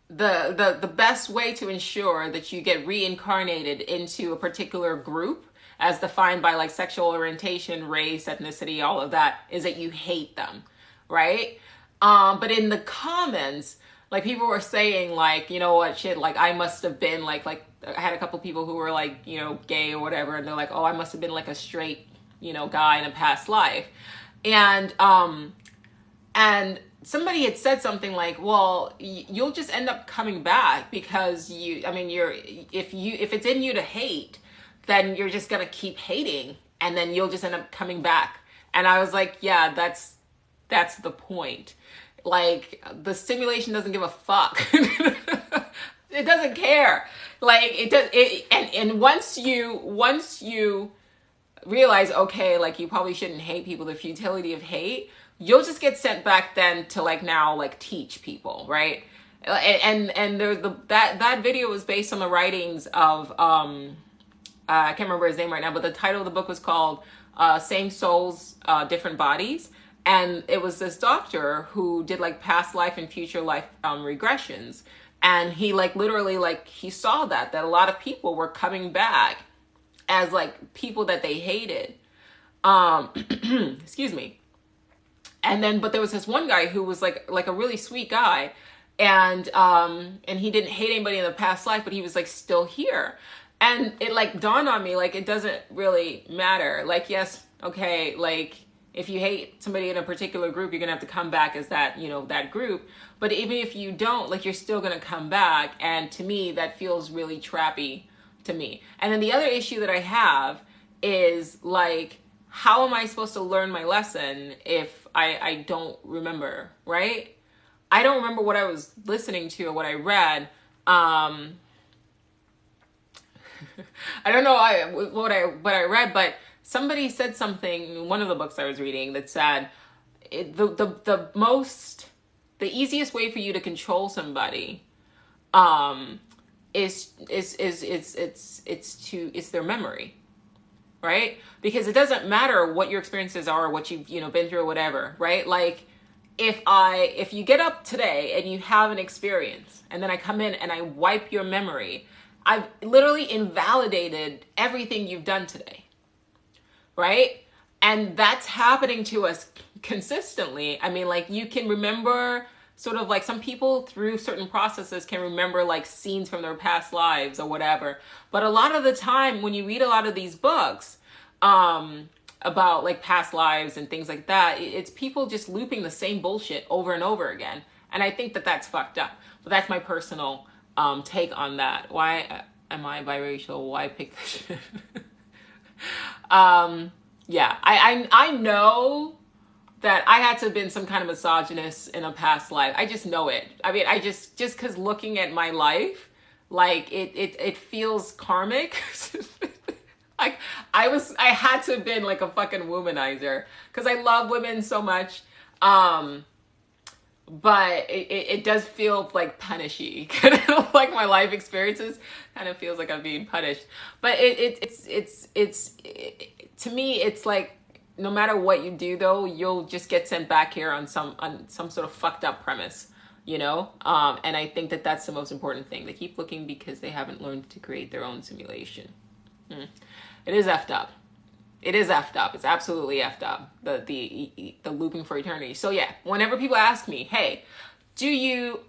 the best way to ensure that you get reincarnated into a particular group as defined by like sexual orientation, race, ethnicity, all of that, is that you hate them, right? But in the comments, like people were saying like, you know what, shit, like I must have been like I had a couple people who were like, you know, gay or whatever, and they're like, oh, I must have been like a straight, you know, guy in a past life. And somebody had said something like, well, you'll just end up coming back because if it's in you to hate, then you're just going to keep hating and then you'll just end up coming back. And I was like, yeah, that's the point. Like the simulation doesn't give a fuck. It doesn't care. Like it does. And once you realize, okay, like you probably shouldn't hate people, the futility of hate, you'll just get sent back then to like now like teach people, right? And there's that video was based on the writings of I can't remember his name right now, but the title of the book was called Same Souls, Different Bodies. And it was this doctor who did like past life and future life regressions. And he like literally like he saw that a lot of people were coming back as like people that they hated. Excuse me. And then, but there was this one guy who was like a really sweet guy. And he didn't hate anybody in the past life, but he was like still here. And it like dawned on me, like, it doesn't really matter. Like, yes, okay, like if you hate somebody in a particular group, you're gonna have to come back as that, you know, that group. But even if you don't, like, you're still gonna come back. And to me, that feels really trappy to me. And then the other issue that I have is like, how am I supposed to learn my lesson if I don't remember, right? I don't remember what I was listening to or what I read. I don't know what I read, but somebody said something in one of the books I was reading that said the easiest way for you to control somebody is their memory, right? Because it doesn't matter what your experiences are, or what you've been through, or whatever, right? Like if you get up today and you have an experience, and then I come in and I wipe your memory, I've literally invalidated everything you've done today, right? And that's happening to us consistently. I mean, like, you can remember sort of like, some people through certain processes can remember like scenes from their past lives or whatever. But a lot of the time when you read a lot of these books about like past lives and things like that, it's people just looping the same bullshit over and over again. And I think that that's fucked up. But that's my personal take on that. Why am I biracial? Why pick this shit? Yeah, I know that I had to have been some kind of misogynist in a past life. I just know it. I mean, I just because looking at my life, like it feels karmic. Like I had to have been like a fucking womanizer because I love women so much. But it does feel like punishy. Kind of like my life experiences kind of feels like I'm being punished. But it's to me, it's like, no matter what you do, though, you'll just get sent back here on some sort of fucked up premise, And I think that that's the most important thing. They keep looking because they haven't learned to create their own simulation. It is effed up. It is effed up. It's absolutely effed up. The looping for eternity. So yeah, whenever people ask me, hey, do you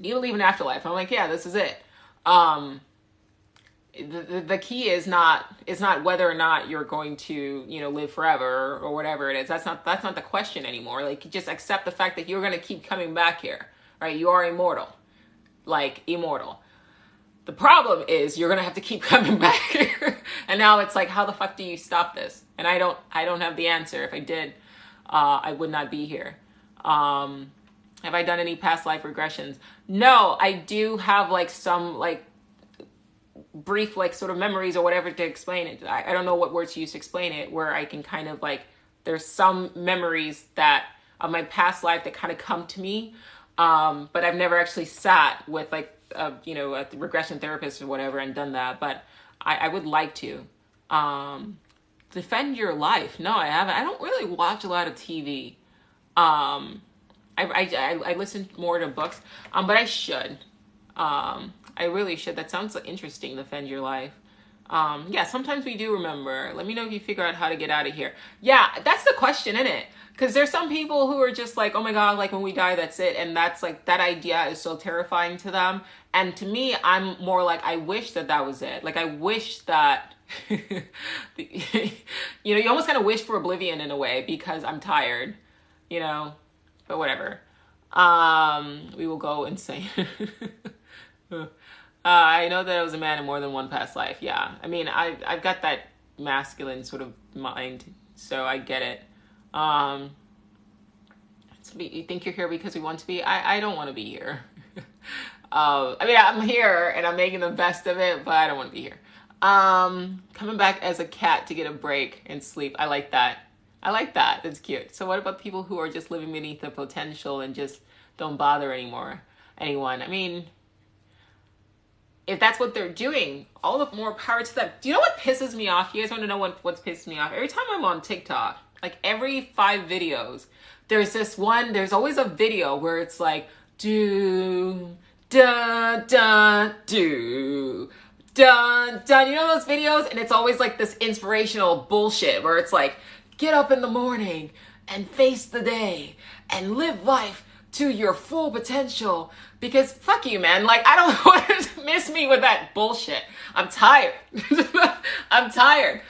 believe in afterlife? I'm like, yeah, this is it. The key is not whether or not you're going to live forever or whatever it is. That's not the question anymore. Like, just accept the fact that you're going to keep coming back here, right? You are immortal, like immortal. The problem is you're going to have to keep coming back here. And now it's like, how the fuck do you stop this? And I don't have the answer. If I did, I would not be here. Have I done any past life regressions? No, I do have like some like brief like sort of memories or whatever to explain it. I don't know what words to use to explain it, where I can kind of like, there's some memories that of my past life that kind of come to me, but I've never actually sat with like a regression therapist or whatever and done that. But I would like to defend your life. No, I haven't. I don't really watch a lot of TV. I listen more to books, but I should. I really should. That sounds interesting, defend your life. Yeah, sometimes we do remember. Let me know if you figure out how to get out of here. Yeah, that's the question, isn't it? Because there's some people who are just like, oh my God, like when we die, that's it. And that's like, that idea is so terrifying to them. And to me, I'm more like, I wish that was it. Like, I wish that, you almost kind of wish for oblivion in a way, because I'm tired, but whatever. We will go insane. I know that I was a man in more than one past life. Yeah. I mean, I've got that masculine sort of mind, so I get it. You think you're here because we want to be? I don't want to be here. I mean, I'm here and I'm making the best of it, but I don't want to be here. Coming back as a cat to get a break and sleep. I like that. That's cute. So what about people who are just living beneath their potential and just don't bother anyone? I mean, if that's what they're doing, all the more power to them. Do you know what pisses me off? You guys want to know what's pissed me off? Every time I'm on TikTok, like every 5 videos, there's always a video where it's like, do, da, da, do, dun, dun. You know those videos? And it's always like this inspirational bullshit where it's like, get up in the morning and face the day and live life to your full potential. Because fuck you, man. Like, I don't want to miss me with that bullshit. I'm tired. I'm tired.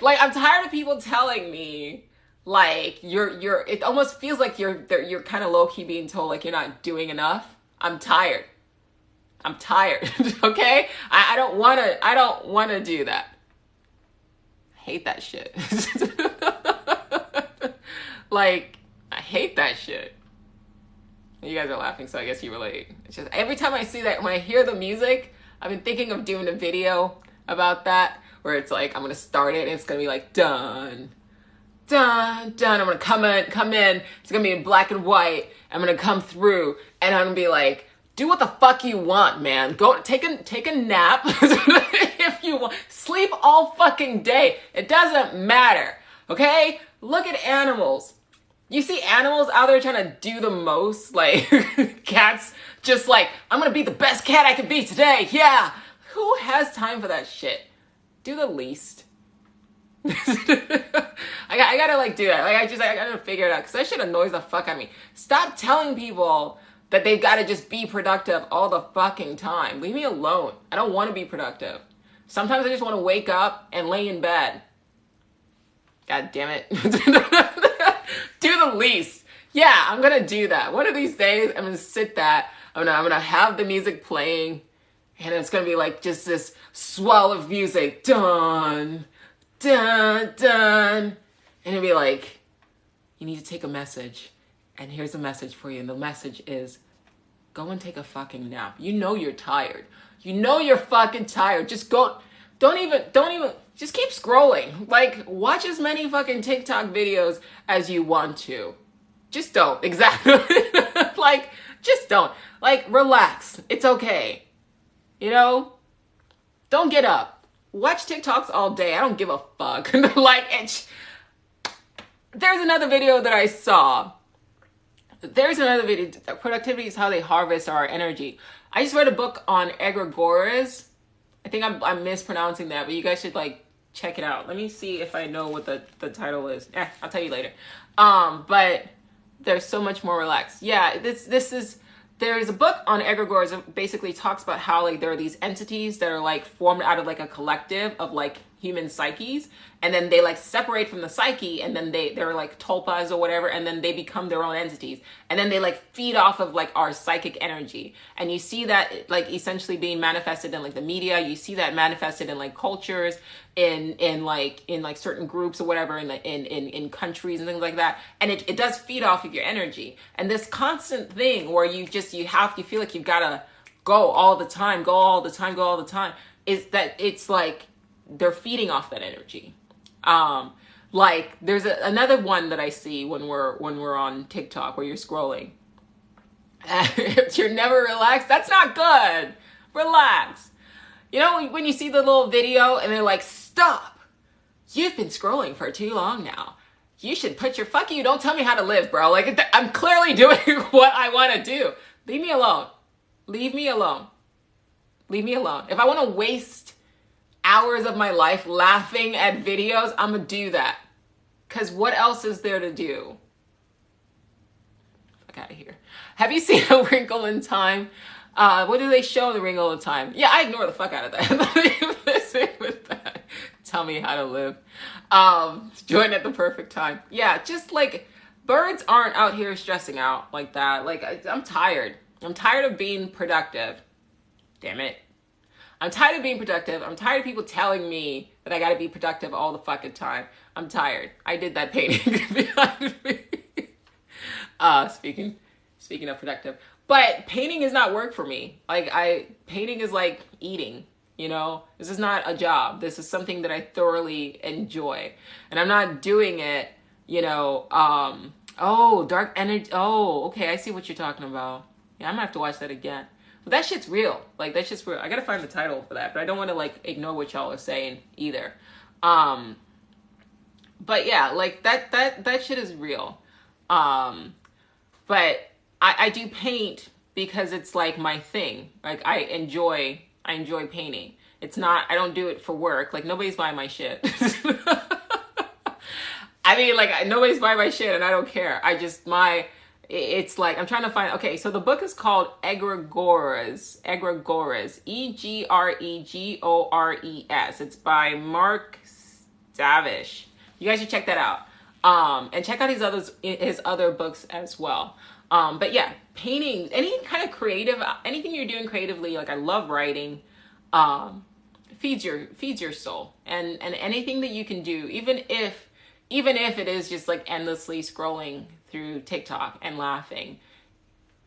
Like, I'm tired of people telling me, like, it almost feels like you're kind of low-key being told, like, you're not doing enough. I'm tired. Okay? I don't want to do that. I hate that shit. Like, I hate that shit. You guys are laughing, so I guess you relate. It's just every time I see that, when I hear the music, I've been thinking of doing a video about that where it's like, I'm going to start it and it's going to be like, done, dun, dun. I'm going to come in. It's going to be in black and white. I'm going to come through and I'm going to be like, do what the fuck you want, man. Go take a nap if you want. Sleep all fucking day. It doesn't matter. Okay? Look at animals. You see animals out there trying to do the most, like cats just like, I'm gonna be the best cat I can be today. Yeah. Who has time for that shit? Do the least. I gotta like do that. Like I gotta figure it out because that shit annoys the fuck out of me. Stop telling people that they've got to just be productive all the fucking time. Leave me alone. I don't want to be productive. Sometimes I just want to wake up and lay in bed. God damn it. Do the least. Yeah, I'm going to do that. One of these days, I'm going to sit that. I'm going to have the music playing. And it's going to be like just this swell of music. Dun, dun, dun. And it'll be like, you need to take a message. And here's a message for you. And the message is, go and take a fucking nap. You know you're tired. You know you're fucking tired. Just go. Don't even, just keep scrolling. Like, watch as many fucking TikTok videos as you want to. Just don't. Exactly. Like, just don't. Like, relax. It's okay. You know? Don't get up. Watch TikToks all day. I don't give a fuck. Like, there's another video that I saw. There's another video. Productivity is how they harvest our energy. I just read a book on egregores. I think I'm mispronouncing that, but you guys should like check it out. Let me see if I know what the title is. I'll tell you later. But there's so much more relaxed. Yeah, there's a book on egregores that basically talks about how like there are these entities that are like formed out of like a collective of like human psyches, and then they like separate from the psyche, and then they're like tulpas or whatever, and then they become their own entities, and then they like feed off of like our psychic energy. And you see that like essentially being manifested in like the media. You see that manifested in like cultures, in like certain groups or whatever, in countries and things like that. And it does feed off of your energy. And this constant thing where you feel like you've gotta go all the time, is that it's like they're feeding off that energy. Like there's another one that I see when we're on TikTok where you're scrolling. If you're never relaxed, that's not good. Relax. You know, when you see the little video and they're like, stop. You've been scrolling for too long now. You should put your, fuck you, don't tell me how to live, bro. Like, I'm clearly doing what I want to do. Leave me alone. Leave me alone. Leave me alone. If I want to waste hours of my life laughing at videos, I'm going to do that. Because what else is there to do? Fuck out of here. Have you seen A Wrinkle in Time? What do they show in The Wrinkle in Time? Yeah, I ignore the fuck out of that. Listen with that. Tell me how to live. Join at the perfect time. Yeah, just like birds aren't out here stressing out like that. Like, I'm tired. I'm tired of being productive. Damn it. I'm tired of being productive. I'm tired of people telling me that I gotta be productive all the fucking time. I'm tired. I did that painting. Speaking of productive. But painting is not work for me. Like painting is like eating, you know? This is not a job. This is something that I thoroughly enjoy. And I'm not doing it, you know, dark energy. Oh, okay. I see what you're talking about. Yeah, I'm gonna have to watch that again. But that shit's real. Like, that shit's real. I gotta find the title for that, but I don't want to, like, ignore what y'all are saying either. But yeah, like, that shit is real. But I do paint because it's, like, my thing. Like, I enjoy painting. It's not, I don't do it for work. Like, nobody's buying my shit. I mean, like, nobody's buying my shit, and I don't care. It's like, I'm trying to find, okay, so the book is called Egregores, Egregores. It's by Mark Stavish. You guys should check that out. And check out his other books as well. But yeah, painting, any kind of creative, anything you're doing creatively, like I love writing, feeds your soul. And anything that you can do, even if it is just like endlessly scrolling through TikTok and laughing,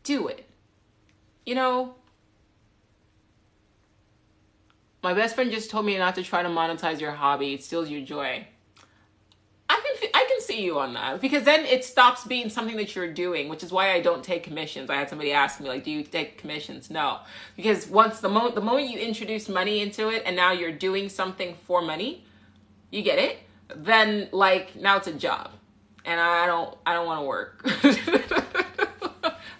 do it. You know, My best friend just told me not to try to monetize your hobby. It steals your joy. I can see you on that, because then it stops being something that you're doing, which is why I don't take commissions. I had somebody ask me, like, do you take commissions? No, because once the moment you introduce money into it, and now you're doing something for money, you get it, then like now it's a job, and I don't want to work.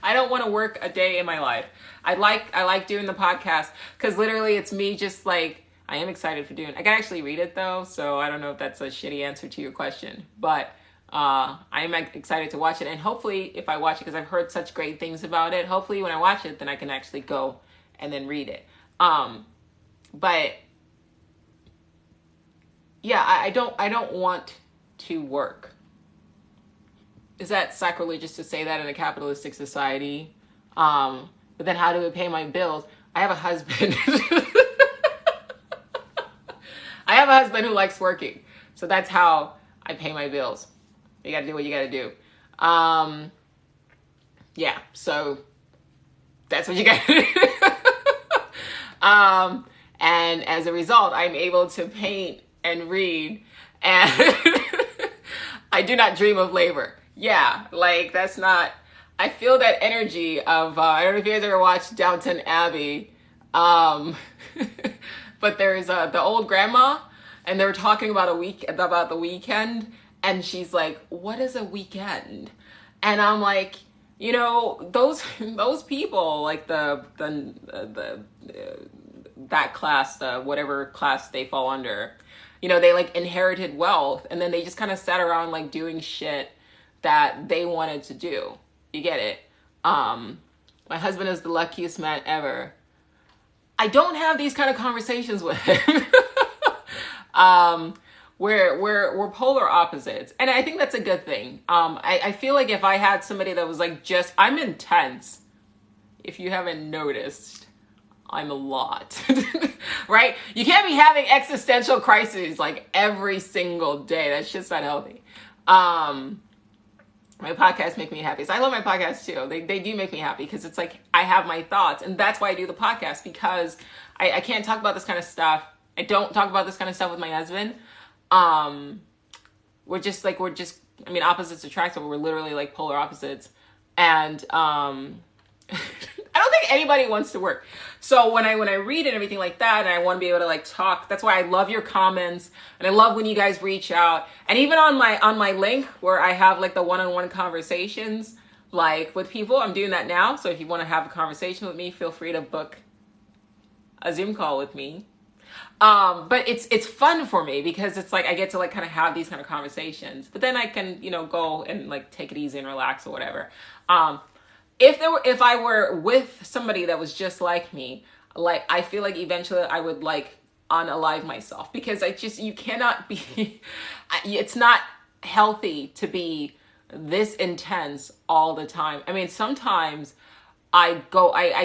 I don't want to work a day in my life. I like doing the podcast because literally it's me just like, I am excited for doing it. I can actually read it though, so I don't know if that's a shitty answer to your question, but I am excited to watch it. And hopefully if I watch it, because I've heard such great things about it, hopefully when I watch it, then I can actually go and then read it. But yeah, I don't want to work. Is that sacrilegious to say that in a capitalistic society? But then how do I pay my bills? I have a husband. I have a husband who likes working. So that's how I pay my bills. You gotta do what you gotta do. Yeah, so that's what you gotta do. And as a result, I'm able to paint and read, and I do not dream of labor. Yeah, like that's not, I feel that energy of, I don't know if you guys ever watched Downton Abbey, but there's the old grandma, and they were talking about the weekend, and she's like, what is a weekend? And I'm like, you know, those people, like that class, whatever class they fall under, you know, they like inherited wealth, and then they just kind of sat around like doing shit that they wanted to do. You get it? My husband is the luckiest man ever. I don't have these kind of conversations with him. We're polar opposites, and I think that's a good thing. I feel like if I had somebody that was like, just, I'm intense. If you haven't noticed, I'm a lot, right? You can't be having existential crises like every single day. That's just not healthy. My podcasts make me happy. So I love my podcasts too. They do make me happy because it's like I have my thoughts, and that's why I do the podcast, because I can't talk about this kind of stuff. I don't talk about this kind of stuff with my husband. We're just, I mean, opposites attract, but we're literally like polar opposites. And I don't think anybody wants to work. So when I read and everything like that, and I want to be able to like talk, that's why I love your comments, and I love when you guys reach out. And even on my link where I have like the one-on-one conversations like with people, I'm doing that now. So if you want to have a conversation with me, feel free to book a Zoom call with me. But it's fun for me because it's like I get to like kind of have these kind of conversations, but then I can, you know, go and like take it easy and relax or whatever. If I were with somebody that was just like me, like I feel like eventually I would like unalive myself, because you cannot be, it's not healthy to be this intense all the time. I mean, sometimes I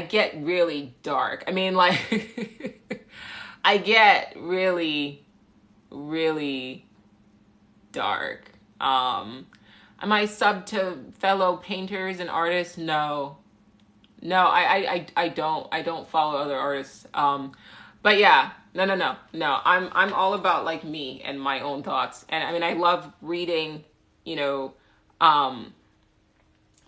get really dark. I mean, like, I get really, really dark. Am I sub to fellow painters and artists? No, I don't follow other artists. But yeah, no. I'm all about like me and my own thoughts. And I mean, I love reading, you know,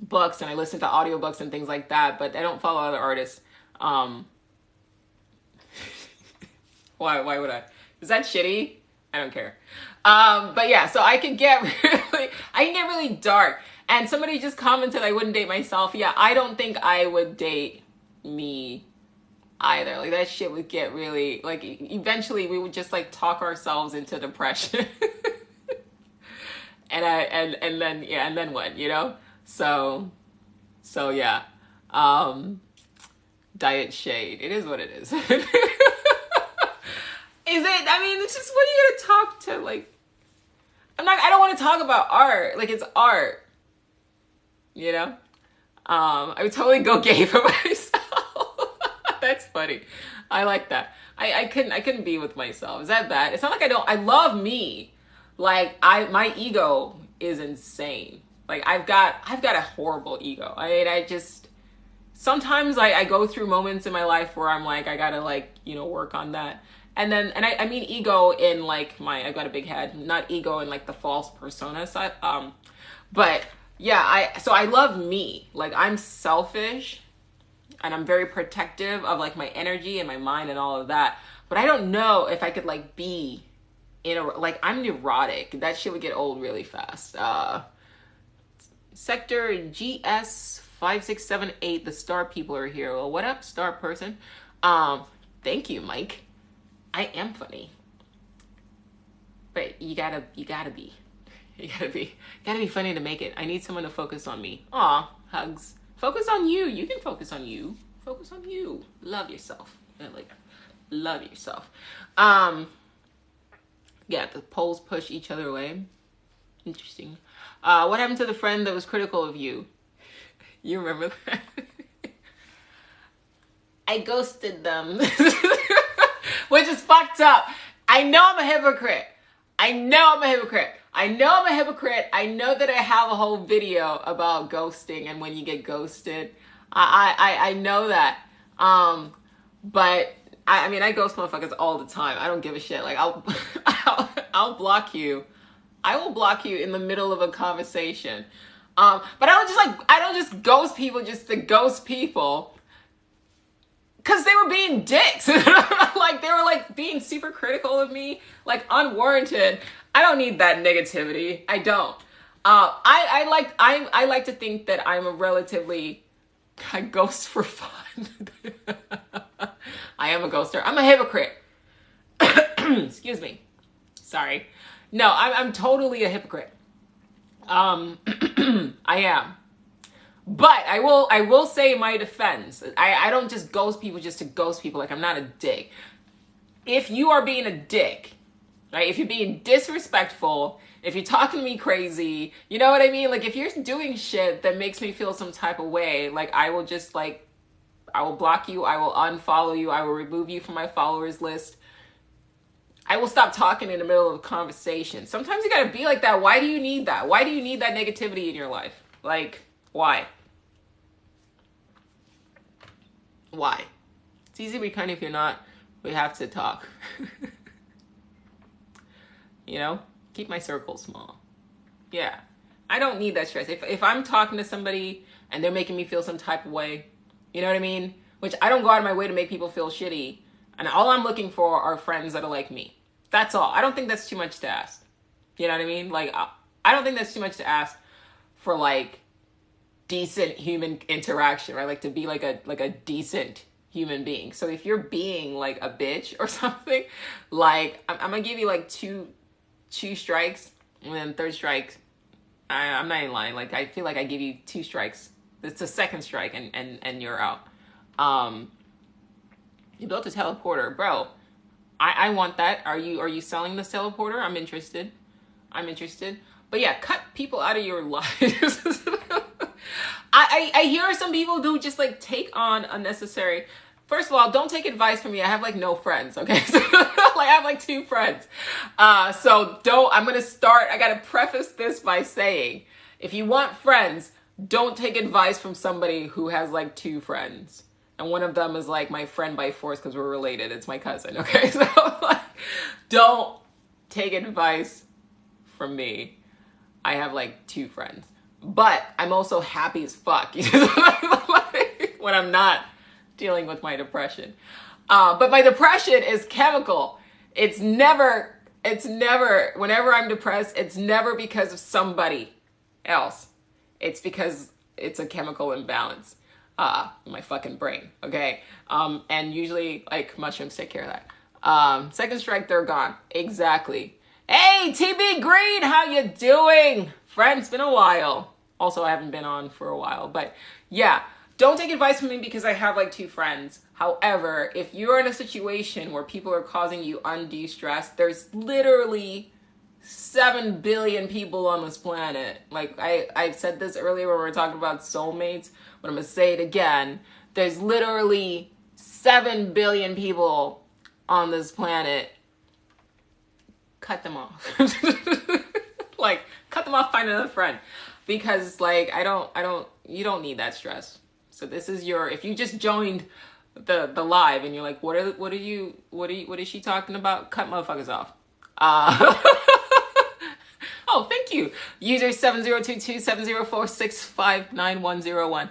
books, and I listen to audiobooks and things like that, but I don't follow other artists. Why would I? Is that shitty? I don't care. But yeah, so I can get really dark. And somebody just commented I wouldn't date myself. Yeah, I don't think I would date me either. Like that shit would get really, like, eventually we would just like talk ourselves into depression. and then what, you know? So yeah. Diet shade. It is what it is. Is it? I mean, it's just, what are you gonna talk to? Like, I don't want to talk about art. Like, it's art. You know? I would totally go gay for myself. That's funny. I like that. I couldn't be with myself. Is that bad? It's not like I love me. Like, my ego is insane. Like, I've got a horrible ego. I mean, sometimes I go through moments in my life where I'm like, I gotta, like, you know, work on that. And then, and I mean ego in like I've got a big head, not ego in like the false persona side. But yeah, so I love me. Like, I'm selfish and I'm very protective of like my energy and my mind and all of that. But I don't know if I could like be in a, like, I'm neurotic. That shit would get old really fast. Sector GS5678, the star people are here. Well, what up, star person? Thank you, Mike. I am funny. But you gotta be funny to make it. I need someone to focus on me. Aw, hugs. Focus on you. You can focus on you. Focus on you. Love yourself. Like, love yourself. Yeah, the poles push each other away. Interesting. What happened to the friend that was critical of you? You remember that? I ghosted them. Which is fucked up. I know I'm a hypocrite. I know I'm a hypocrite. I know that I have a whole video about ghosting and when you get ghosted. I know that. But I mean, I ghost motherfuckers all the time. I don't give a shit. Like, I'll block you. I will block you in the middle of a conversation. But I don't just ghost people just to ghost people. Cause they were being dicks. Like, they were like being super critical of me, like unwarranted. I don't need that negativity. I don't. I like to think that I'm I ghost for fun. I am a ghoster. I'm a hypocrite. Excuse me. Sorry. No, I'm totally a hypocrite. I am. But I will say in my defense, I don't just ghost people just to ghost people. Like, I'm not a dick. If you are being a dick, right? If you're being disrespectful, if you're talking to me crazy, you know what I mean? Like, if you're doing shit that makes me feel some type of way, like, I will just, like, I will block you. I will unfollow you. I will remove you from my followers list. I will stop talking in the middle of a conversation. Sometimes you gotta be like that. Why do you need that? Why do you need that negativity in your life? Like, why? Why? It's easy to be kind if you're not. We have to talk. You know? Keep my circle small. Yeah. I don't need that stress. If I'm talking to somebody and they're making me feel some type of way, you know what I mean? Which I don't go out of my way to make people feel shitty. And all I'm looking for are friends that are like me. That's all. I don't think that's too much to ask. You know what I mean? Like, I don't think that's too much to ask for, like, decent human interaction, right? Like, to be like a decent human being. So if you're being like a bitch or something, like, I'm gonna give you like two strikes, and then third strike, I'm not even lying. Like, I feel like I give you 2 strikes. It's a second strike and you're out. You built a teleporter, bro. I want that. Are you selling this teleporter? I'm interested. But yeah, cut people out of your lives. I hear some people do just like take on unnecessary. First of all, don't take advice from me. I have like no friends, okay? So, like, I have like 2 friends. So I gotta preface this by saying, if you want friends, don't take advice from somebody who has like 2 friends. And one of them is like my friend by force because we're related. It's my cousin, okay? So, like, don't take advice from me. I have like 2 friends. But I'm also happy as fuck when I'm not dealing with my depression. But my depression is chemical. It's never, whenever I'm depressed, it's never because of somebody else. It's because it's a chemical imbalance. My fucking brain, okay? And usually, like, mushrooms take care of that. Second strike, they're gone. Exactly. Hey, TB Green, how you doing? Friend, it's been a while. Also, I haven't been on for a while, but yeah, don't take advice from me because I have like 2 friends. However, if you're in a situation where people are causing you undue stress, there's literally 7 billion people on this planet. Like, I said this earlier when we were talking about soulmates, but I'm gonna say it again. There's literally 7 billion people on this planet. Cut them off. Like, cut them off, find another friend. Because, like, you don't need that stress. So this is if you just joined the live, and you're like, what is she talking about? Cut motherfuckers off. Oh, thank you. User 70227046599101.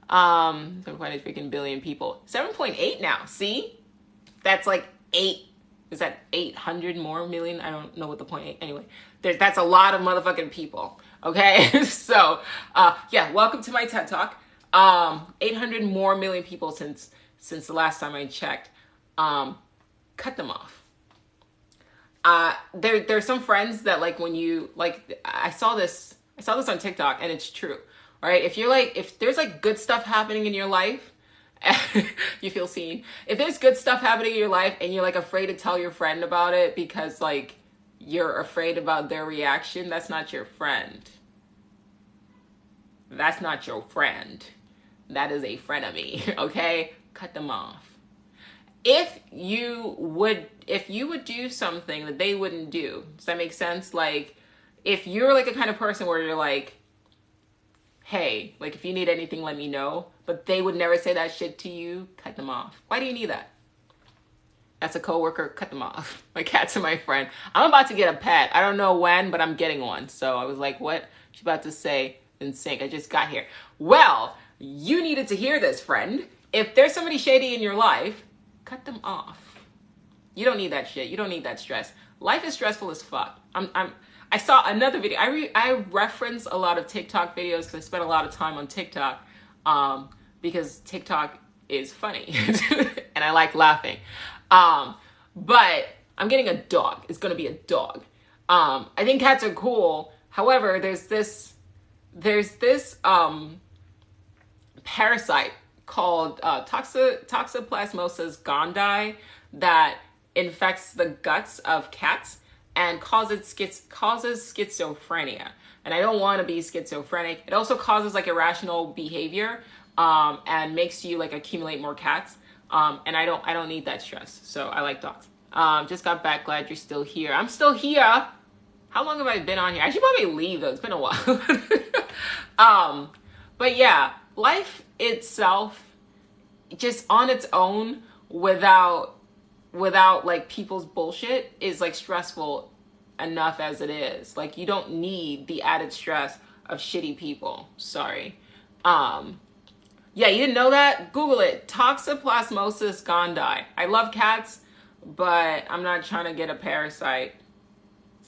7.8 freaking billion people. 7.8 now. See? That's like 8. Is that 800 more million? I don't know what the point is. Anyway, that's a lot of motherfucking people. Okay? So, yeah, welcome to my TED Talk. 800 more million people since the last time I checked. Cut them off. There's some friends that, like, when you, like, I saw this on TikTok, and it's true, right? If there's like good stuff happening in your life, you feel seen. If there's good stuff happening in your life and you're like afraid to tell your friend about it because like you're afraid about their reaction, that's not your friend. That's not your friend. That is a frenemy, okay? Cut them off. If you would do something that they wouldn't do, does that make sense? Like, if you're like a kind of person where you're like, hey, like if you need anything, let me know, but they would never say that shit to you, cut them off. Why do you need that? That's a coworker, cut them off. My cat's my friend. I'm about to get a pet. I don't know when, but I'm getting one. So I was like, what? She's about to say in sync. I just got here. Well, you needed to hear this, friend. If there's somebody shady in your life, cut them off. You don't need that shit. You don't need that stress. Life is stressful as fuck. I saw another video. I reference a lot of TikTok videos because I spent a lot of time on TikTok because TikTok is funny and I like laughing. But I'm getting a dog. It's going to be a dog. I think cats are cool. However, there's this parasite called Toxoplasmosis gondii that infects the guts of cats and causes schizophrenia. And I don't want to be schizophrenic. It also causes like irrational behavior and makes you like accumulate more cats. And I don't need that stress. So I like dogs. Just got back. Glad you're still here. I'm still here. How long have I been on here? I should probably leave though. It's been a while. But yeah, life itself, just on its own, without like people's bullshit, is like stressful enough as it is. Like, you don't need the added stress of shitty people. Sorry. Yeah, you didn't know that? Google it. Toxoplasmosis gondii. I love cats, but I'm not trying to get a parasite.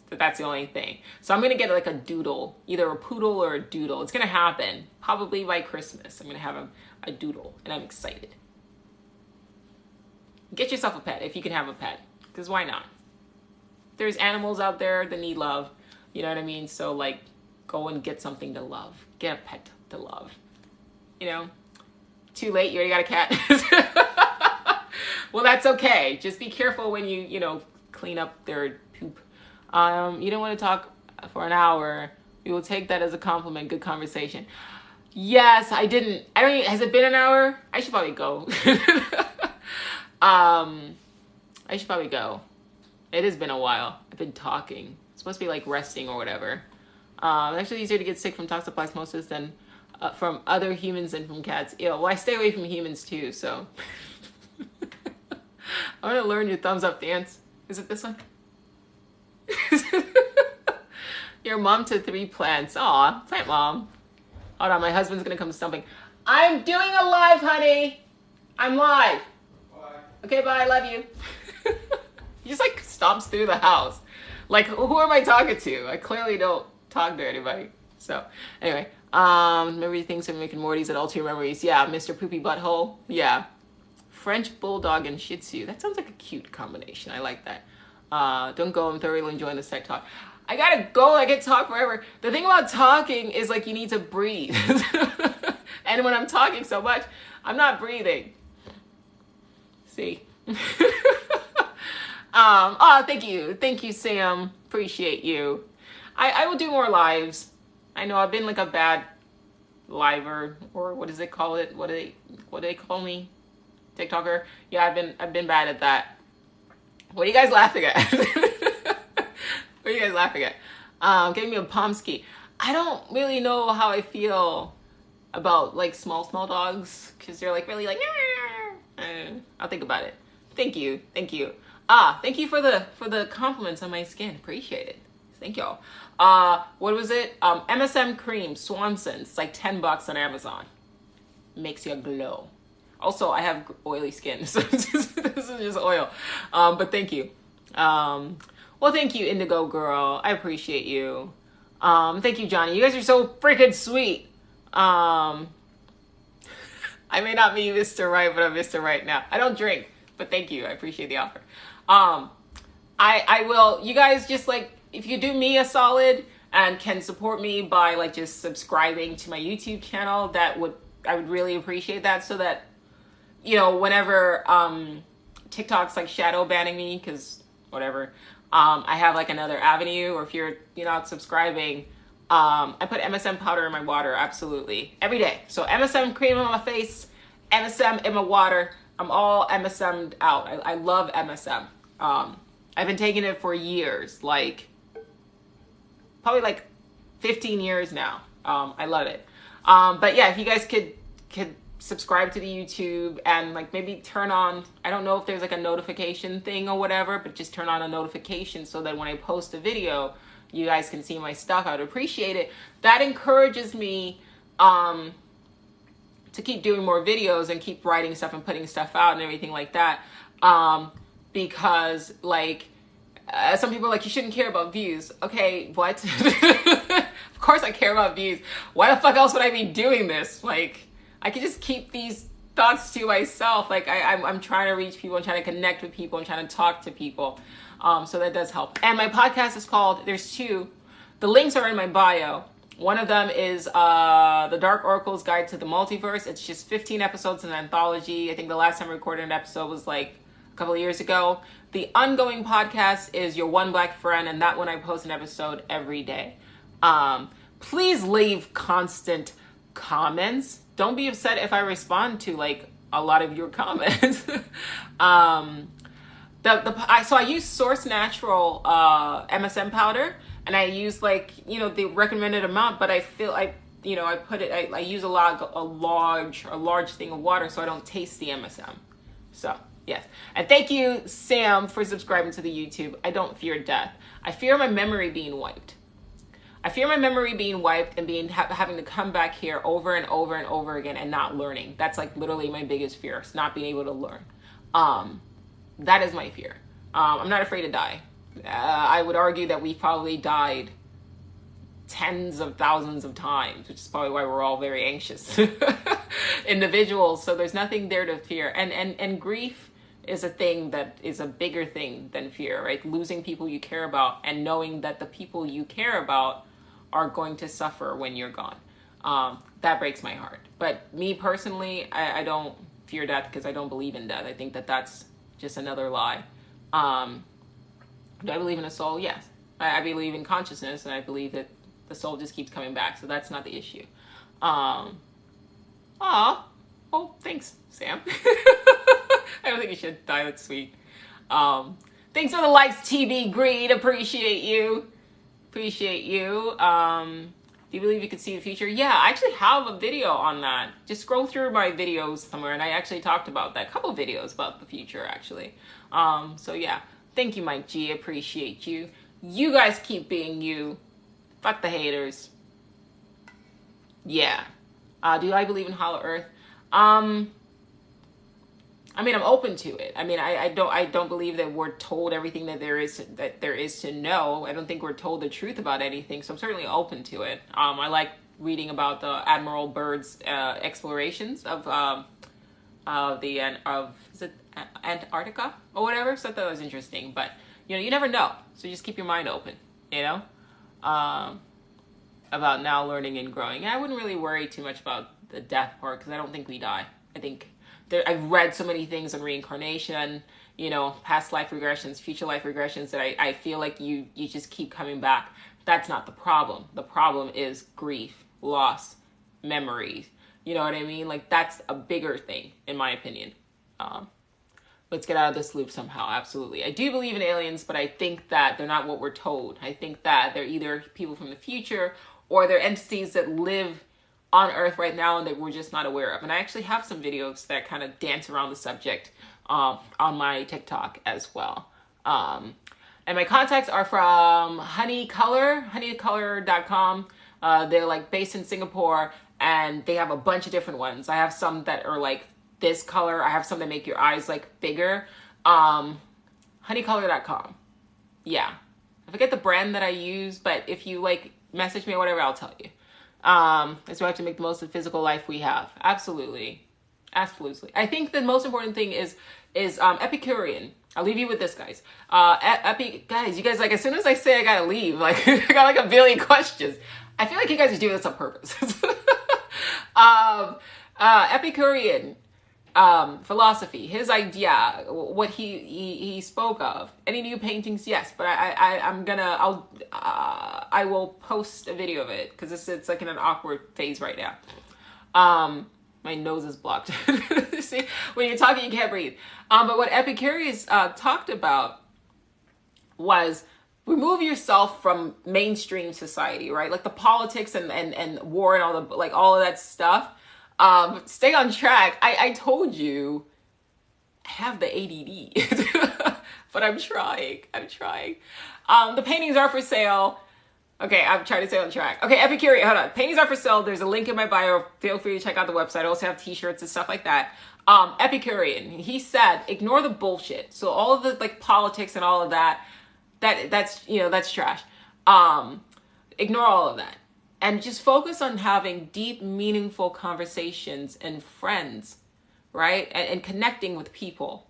But that's the only thing. So I'm going to get like a doodle, either a poodle or a doodle. It's going to happen probably by Christmas. I'm going to have a doodle, and I'm excited. Get yourself a pet if you can have a pet, because why not? There's animals out there that need love. You know what I mean? So like, go and get something to love. Get a pet to love. You know? Too late, you already got a cat. Well, that's okay. Just be careful when you clean up their poop. You don't want to talk for an hour. We will take that as a compliment. Good conversation. Yes, I don't, has it been an hour? I should probably go. I should probably go. It has been a while. I've been talking. It's supposed to be like resting or whatever. It's actually easier to get sick from toxoplasmosis than from other humans than from cats. Yeah, well, I stay away from humans too, so. I want to learn your thumbs up dance. Is it this one? Your mom to 3 plants. Aw, plant mom. Hold on, my husband's gonna come stumping. I'm doing a live, honey. I'm live. Bye. Okay, bye. Love you. He just like stomps through the house. Like, who am I talking to? I clearly don't talk to anybody. So, anyway, memory things from Rick and Morty's that alter your memories. Yeah, Mr. Poopy Butthole. Yeah. French Bulldog and Shih Tzu. That sounds like a cute combination. I like that. Don't go. I'm thoroughly enjoying this tech talk. I gotta go. I can talk forever. The thing about talking is like you need to breathe. And when I'm talking so much, I'm not breathing. See? Oh, thank you. Thank you, Sam. Appreciate you. I will do more lives. I know I've been like a bad liver, or what does it call it? What do they call me? TikToker? Yeah, I've been bad at that. What are you guys laughing at? What are you guys laughing at? Getting me a Pomsky. I don't really know how I feel about like small dogs, because they're like really like, I'll think about it. Thank you. Thank you. Thank you for the compliments on my skin. Appreciate it. Thank y'all. What was it? Msm Cream, Swanson. It's like $10 on Amazon. Makes you glow. Also, I have oily skin, so this is just oil. But thank you. Well, thank you, Indigo Girl. I appreciate you. Thank you, Johnny. You guys are so freaking sweet. I may not be Mr. Right, but I'm Mr. Right now. I don't drink, but thank you. I appreciate the offer. I will, you guys just like, if you do me a solid and can support me by like just subscribing to my YouTube channel, I would really appreciate that, so that, you know, whenever TikTok's like shadow banning me, because whatever, I have like another avenue. Or if you're not subscribing, I put MSM powder in my water, absolutely, every day. So MSM cream on my face, MSM in my water. I'm all MSM'd out. I love MSM. I've been taking it for years, like probably like 15 years now. I love it. But yeah, if you guys could subscribe to the YouTube and like maybe turn on, I don't know if there's like a notification thing or whatever, but just turn on a notification so that when I post a video, you guys can see my stuff. I would appreciate it. That encourages me to keep doing more videos and keep writing stuff and putting stuff out and everything like that. Because like some people are like, you shouldn't care about views. Okay, what? Of course I care about views. Why the fuck else would I be doing this? Like, I could just keep these thoughts to myself. Like I'm trying to reach people, I'm trying to connect with people, I'm trying to talk to people. So that does help. And my podcast is called, there's two, the links are in my bio. One of them is The Dark Oracle's Guide to the Multiverse. It's just 15 episodes in an anthology. I think the last time I recorded an episode was like a couple of years ago. The ongoing podcast is Your One Black Friend, and that one I post an episode every day. Please leave constant comments. Don't be upset if I respond to like a lot of your comments. So I use Source Natural MSM powder, and I use like, the recommended amount, but I feel I use a large thing of water so I don't taste the MSM. So yes. And thank you, Sam, for subscribing to the YouTube. I don't fear death. I fear my memory being wiped. I fear my memory being wiped and having to come back here over and over and over again and not learning. That's like literally my biggest fear. It's not being able to learn. That is my fear. I'm not afraid to die. I would argue that we've probably died tens of thousands of times, which is probably why we're all very anxious individuals. So there's nothing there to fear. And grief is a thing that is a bigger thing than fear, right? Losing people you care about and knowing that the people you care about are going to suffer when you're gone. That breaks my heart. But me personally, I don't fear death because I don't believe in death. I think that that's just another lie. Do I believe in a soul? Yes. I believe in consciousness, and I believe that the soul just keeps coming back. So that's not the issue. Oh, thanks, Sam. I don't think you should die. That's sweet. Thanks for the likes, TB Greed. Appreciate you. Do you believe you could see the future? Yeah, I actually have a video on that. Just scroll through my videos somewhere, and I actually talked about that. A couple videos about the future, actually. So yeah, thank you, Mike G. Appreciate you. You guys keep being you. Fuck the haters. Yeah. Do I believe in Hollow Earth? I mean, I'm open to it. I mean, I don't believe that we're told everything that there is to know. I don't think we're told the truth about anything. So I'm certainly open to it. I like reading about the Admiral Byrd's explorations of is it Antarctica or whatever. So I thought that was interesting. But you never know. So just keep your mind open. About now learning and growing. I wouldn't really worry too much about the death part because I don't think we die. I think I've read so many things on reincarnation, past life regressions, future life regressions, that I feel like you just keep coming back. That's not the problem. The problem is grief, loss, memories. You know what I mean? Like, that's a bigger thing, in my opinion. Let's get out of this loop somehow. Absolutely. I do believe in aliens, but I think that they're not what we're told. I think that they're either people from the future or they're entities that live on earth right now and that we're just not aware of. And I actually have some videos that kind of dance around the subject on my TikTok as well. And my contacts are from honeycolor.com. They're like based in Singapore, and they have a bunch of different ones. I have some that are like this color. I have some that make your eyes like bigger. Honeycolor.com. Yeah. I forget the brand that I use, but if you like message me or whatever, I'll tell you. That's why I have to make the most of the physical life we have. Absolutely. Absolutely. I think the most important thing is Epicurean. I'll leave you with this, guys. Guys, you guys, like, as soon as I say I gotta leave, like, I got like a billion questions. I feel like you guys are doing this on purpose. Epicurean philosophy, his idea, what he spoke of. Any new paintings? Yes, but I will post a video of it because it's like in an awkward phase right now. My nose is blocked. See, when you're talking, you can't breathe. But what Epicurus talked about was remove yourself from mainstream society, right? Like the politics and war and all the, like all of that stuff. Stay on track. I told you I have the ADD, but I'm trying. The paintings are for sale. Okay, I'm trying to stay on track. Okay, Epicurean, hold on. Paintings are for sale. There's a link in my bio. Feel free to check out the website. I also have t-shirts and stuff like that. Epicurean, he said, ignore the bullshit. So all of the like politics and all of that's trash. Ignore all of that. And just focus on having deep, meaningful conversations and friends, right? And connecting with people.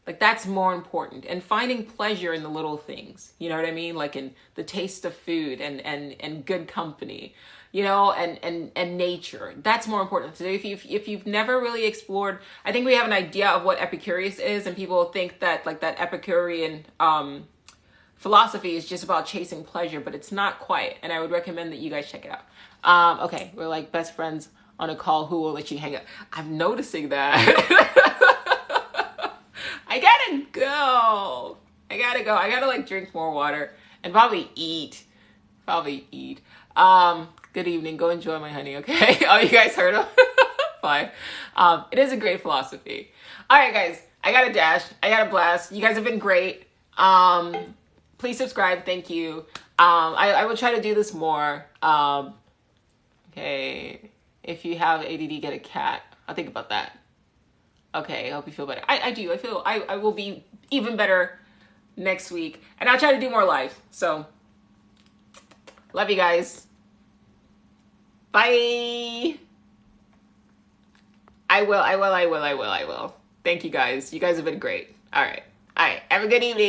Like that's more important. And finding pleasure in the little things. You know what I mean? Like in the taste of food and good company, you know, and nature. That's more important. So if you've never really explored, I think we have an idea of what Epicurus is, and people think that like that Epicurean philosophy is just about chasing pleasure, but it's not quite. And I would recommend that you guys check it out. Okay, we're like best friends on a call. Who will let you hang up? I'm noticing that. I gotta go. I gotta like drink more water and probably eat. Good evening. Go enjoy my honey, okay? Oh, you guys heard him? Bye. It is a great philosophy. All right, guys. I gotta dash. I gotta blast. You guys have been great. Please subscribe. Thank you. I will try to do this more. Okay. If you have ADD, get a cat. I'll think about that. Okay, I hope you feel better. I do. I feel I will be even better next week. And I'll try to do more live. So, love you guys. Bye. I will. Thank you guys. You guys have been great. All right. Have a good evening.